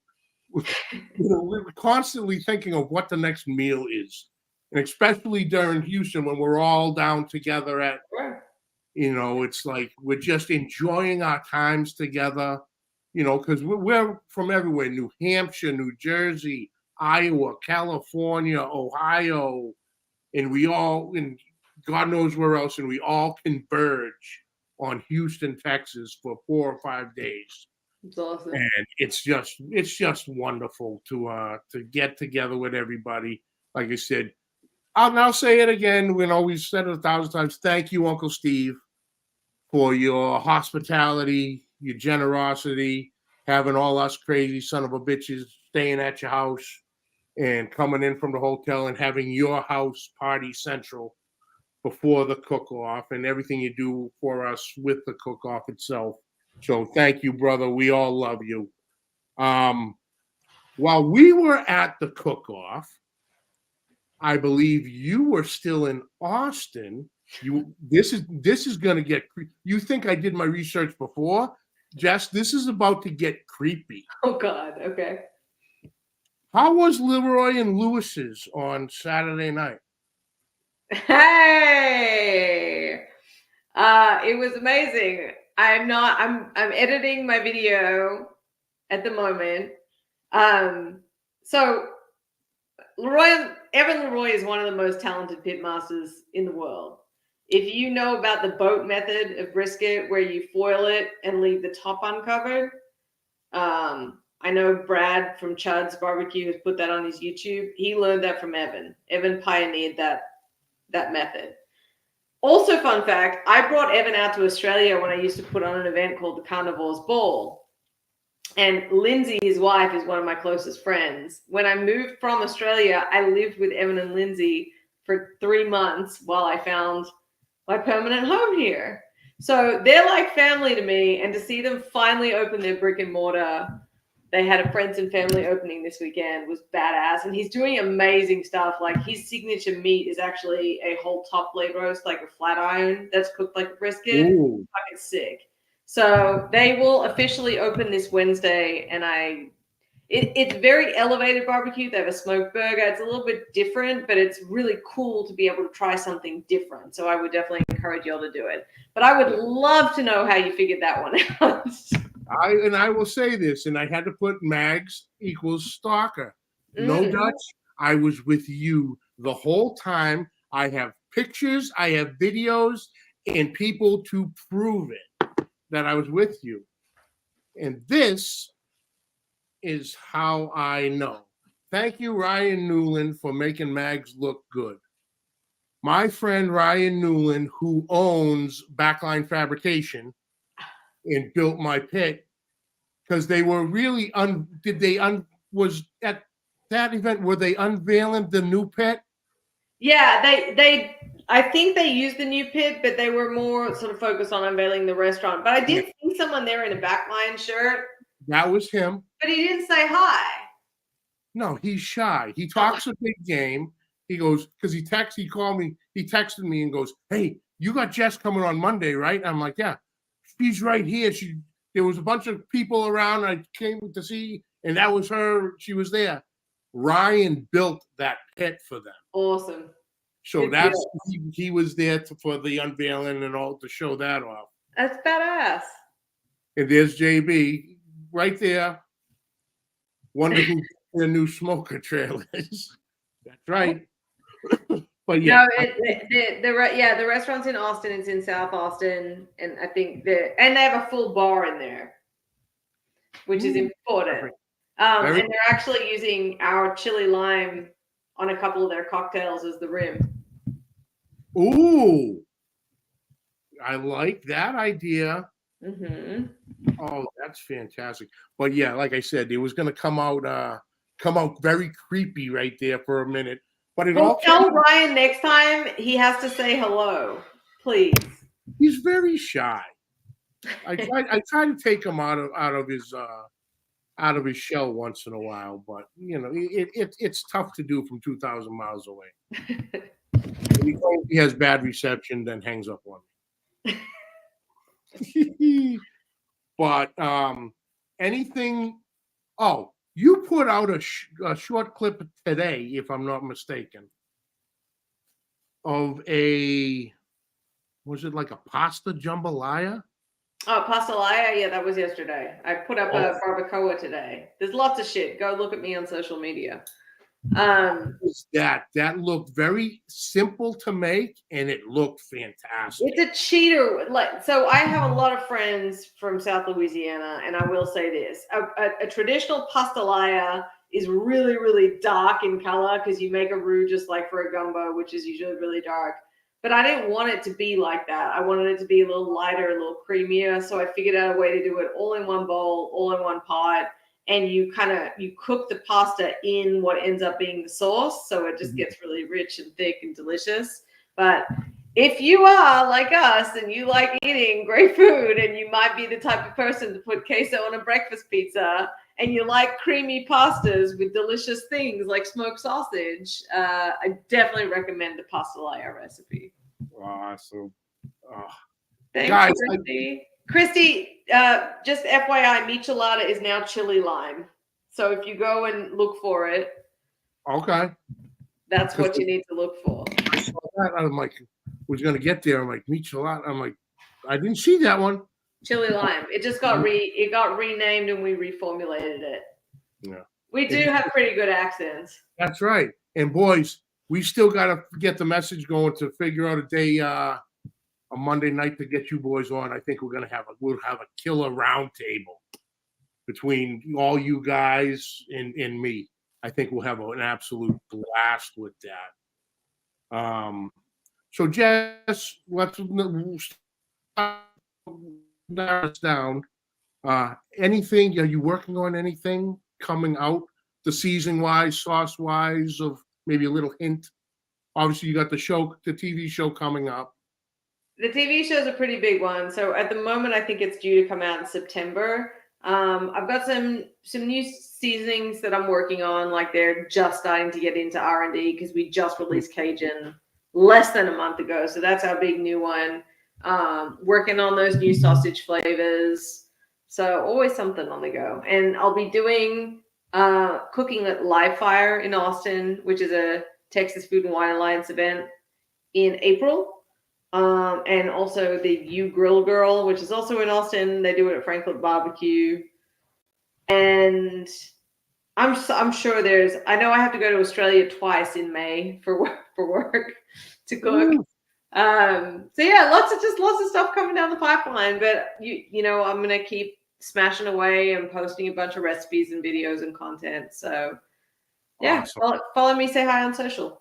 We're constantly thinking of what the next meal is, and especially during Houston when we're all down together at It's like we're just enjoying our times together, because we're from everywhere: New Hampshire, New Jersey, Iowa, California, Ohio, and God knows where else, and we all converge on Houston, Texas for 4 or 5 days. It's awesome. And it's just wonderful to get together with everybody. Like I said, I'll now say it again. We've said it 1,000 times. Thank you, Uncle Steve, for your hospitality, your generosity, having all us crazy son of a bitches staying at your house and coming in from the hotel and having your house party central before the cook-off and everything you do for us with the cook-off itself. So thank you, brother. We all love you. While we were at the cook-off, I believe you were still in Austin. This is going to get. You think I did my research before, Jess? This is about to get creepy. Oh God. Okay. How was Leroy and Lewis's on Saturday night? Hey, it was amazing. I'm editing my video at the moment. So Evan Leroy is one of the most talented pitmasters in the world. If you know about the boat method of brisket, where you foil it and leave the top uncovered, I know Brad from Chud's Barbecue has put that on his YouTube. He learned that from Evan. Evan pioneered that method. Also, fun fact, I brought Evan out to Australia when I used to put on an event called the Carnivore's Ball. And Lindsay, his wife, is one of my closest friends. When I moved from Australia, I lived with Evan and Lindsay for 3 months while I found my permanent home here. So they're like family to me. And to see them finally open their brick and mortar, they had a friends and family opening this weekend, was badass. And he's doing amazing stuff. Like his signature meat is actually a whole top blade roast, like a flat iron that's cooked like a brisket. Ooh. Fucking sick. So they will officially open this Wednesday, and it's very elevated barbecue. They have a smoked burger. It's a little bit different, but it's really cool to be able to try something different. So I would definitely encourage y'all to do it. But I would love to know how you figured that one out. I will say this, and I had to put Mags equals stalker. No Dutch. I was with you the whole time. I have pictures, I have videos, and people to prove it that I was with you. And this is how I know. Thank you, Ryan Newland, for making Mags look good. My friend Ryan Newland, who owns Backline Fabrication and built my pit, because they were really was at that event, were they unveiling the new pit? Yeah, they I think they used the new pit, but they were more sort of focused on unveiling the restaurant. But I did see someone there in a Backline shirt. That was him. But he didn't say hi. No, he's shy. He talks a big game. He goes, because he texted me and goes, "Hey, you got Jess coming on Monday, right?" I'm like, "Yeah, she's right here." There was a bunch of people around I came to see, and that was her. She was there. Ryan built that pit for them. Awesome. So he was there for the unveiling and all to show that off. That's badass. And there's JB right there. Wonder who the new smoker trail is. That's right. But yeah, no, the restaurant's in Austin. It's in South Austin, and I think they have a full bar in there, which is important. And they're actually using our chili lime on a couple of their cocktails as the rim. Ooh, I like that idea. Mm-hmm. Oh, that's fantastic. But yeah, like I said, it was going to come out very creepy right there for a minute. But tell Ryan next time he has to say hello, please. He's very shy. I try to take him out of his shell once in a while, but it's tough to do from 2,000 miles away. He has bad reception, then hangs up on me. But anything? Oh, you put out a short clip today, if I'm not mistaken, of a was it like a pasta jambalaya? Oh, pastelaya, yeah, that was yesterday. I put up Oh, a barbacoa today. There's lots of shit. Go look at me on social media. Um, that looked very simple to make, and it looked fantastic. It's a cheater. Like, so I have a lot of friends from South Louisiana, and I will say this: a traditional pastelaya is really, really dark in color because you make a roux just like for a gumbo, which is usually really dark. But I didn't want it to be like that. I wanted it to be a little lighter, a little creamier. So I figured out a way to do it all in one bowl, all in one pot, and you cook the pasta in what ends up being the sauce, so it just gets really rich and thick and delicious. But if you are like us and you like eating great food and you might be the type of person to put queso on a breakfast pizza and you like creamy pastas with delicious things like smoked sausage, I definitely recommend the pastelaya recipe. Awesome. Thanks, Guys, Christy. Christy, just FYI, michelada is now chili lime. So if you go and look for it, okay. that's what you need to look for. I saw that. I'm like, was going to get there. I'm like, michelada. I'm like, I didn't see that one. Chili lime. It just got renamed and we reformulated it. Yeah. We do have pretty good accents. That's right. And boys, we still got to get the message going to figure out a day, a Monday night to get you boys on. I think we'll have a killer round table between all you guys and me. I think we'll have an absolute blast with that. So Jess, let's narrow this down. Anything? Are you working on anything coming out the season wise, sauce wise, of maybe a little hint? Obviously, you got the TV show coming up. The TV show is a pretty big one. So at the moment, I think it's due to come out in September. I've got some new seasonings that I'm working on. Like they're just starting to get into R&D because we just released Cajun less than a month ago. So that's our big new one. Working on those new sausage flavors. So always something on the go. And I'll be doing cooking at Live Fire in Austin, which is a Texas Food and Wine Alliance event in April. And also the You Grill Girl, which is also in Austin. They do it at Franklin Barbecue. And I'm sure I know I have to go to Australia twice in May for work to cook. So yeah, lots of stuff coming down the pipeline, but you know, I'm going to keep smashing away and posting a bunch of recipes and videos and content. So yeah, awesome. Follow me, say hi on social.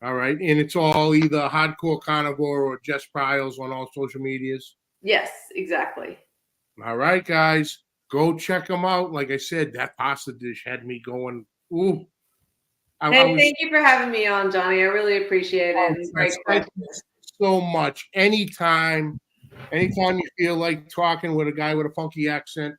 All right. And it's all either Hardcore Carnivore or Jess Pryles on all social medias? Yes, exactly. All right, guys. Go check them out. Like I said, that pasta dish had me going, ooh. Thank you for having me on, Johnny. I really appreciate it. Great question. Thank you so much. Anytime you feel like talking with a guy with a funky accent,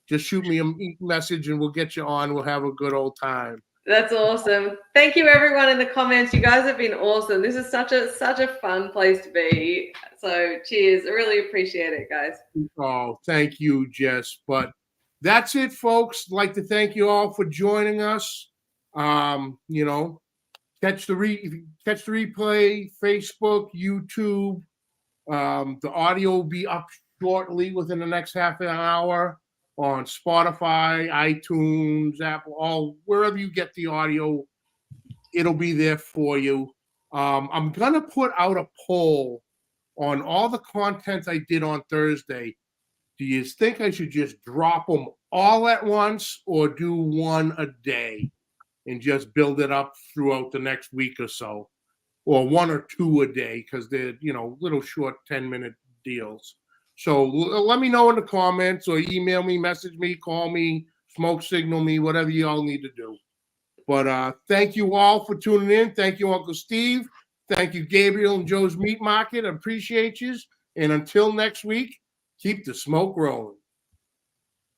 just shoot me a message and we'll get you on. We'll have a good old time. That's awesome. Thank you, everyone in the comments. You guys have been awesome. This is such a fun place to be. So cheers. I really appreciate it, guys. Oh, thank you, Jess. But that's it, folks. I'd like to thank you all for joining us. You know, catch the replay, Facebook, YouTube. The audio will be up shortly within the next half an hour on Spotify, iTunes, Apple, wherever you get the audio, it'll be there for you. I'm going to put out a poll on all the content I did on Thursday. Do you think I should just drop them all at once or do one a day and just build it up throughout the next week or so? Or one or two a day because they're, little short 10-minute deals. So let me know in the comments or email me, message me, call me, smoke signal me, whatever you all need to do. But thank you all for tuning in. Thank you, Uncle Steve. Thank you, Gabriel and Joe's Meat Market. I appreciate you. And until next week, keep the smoke rolling.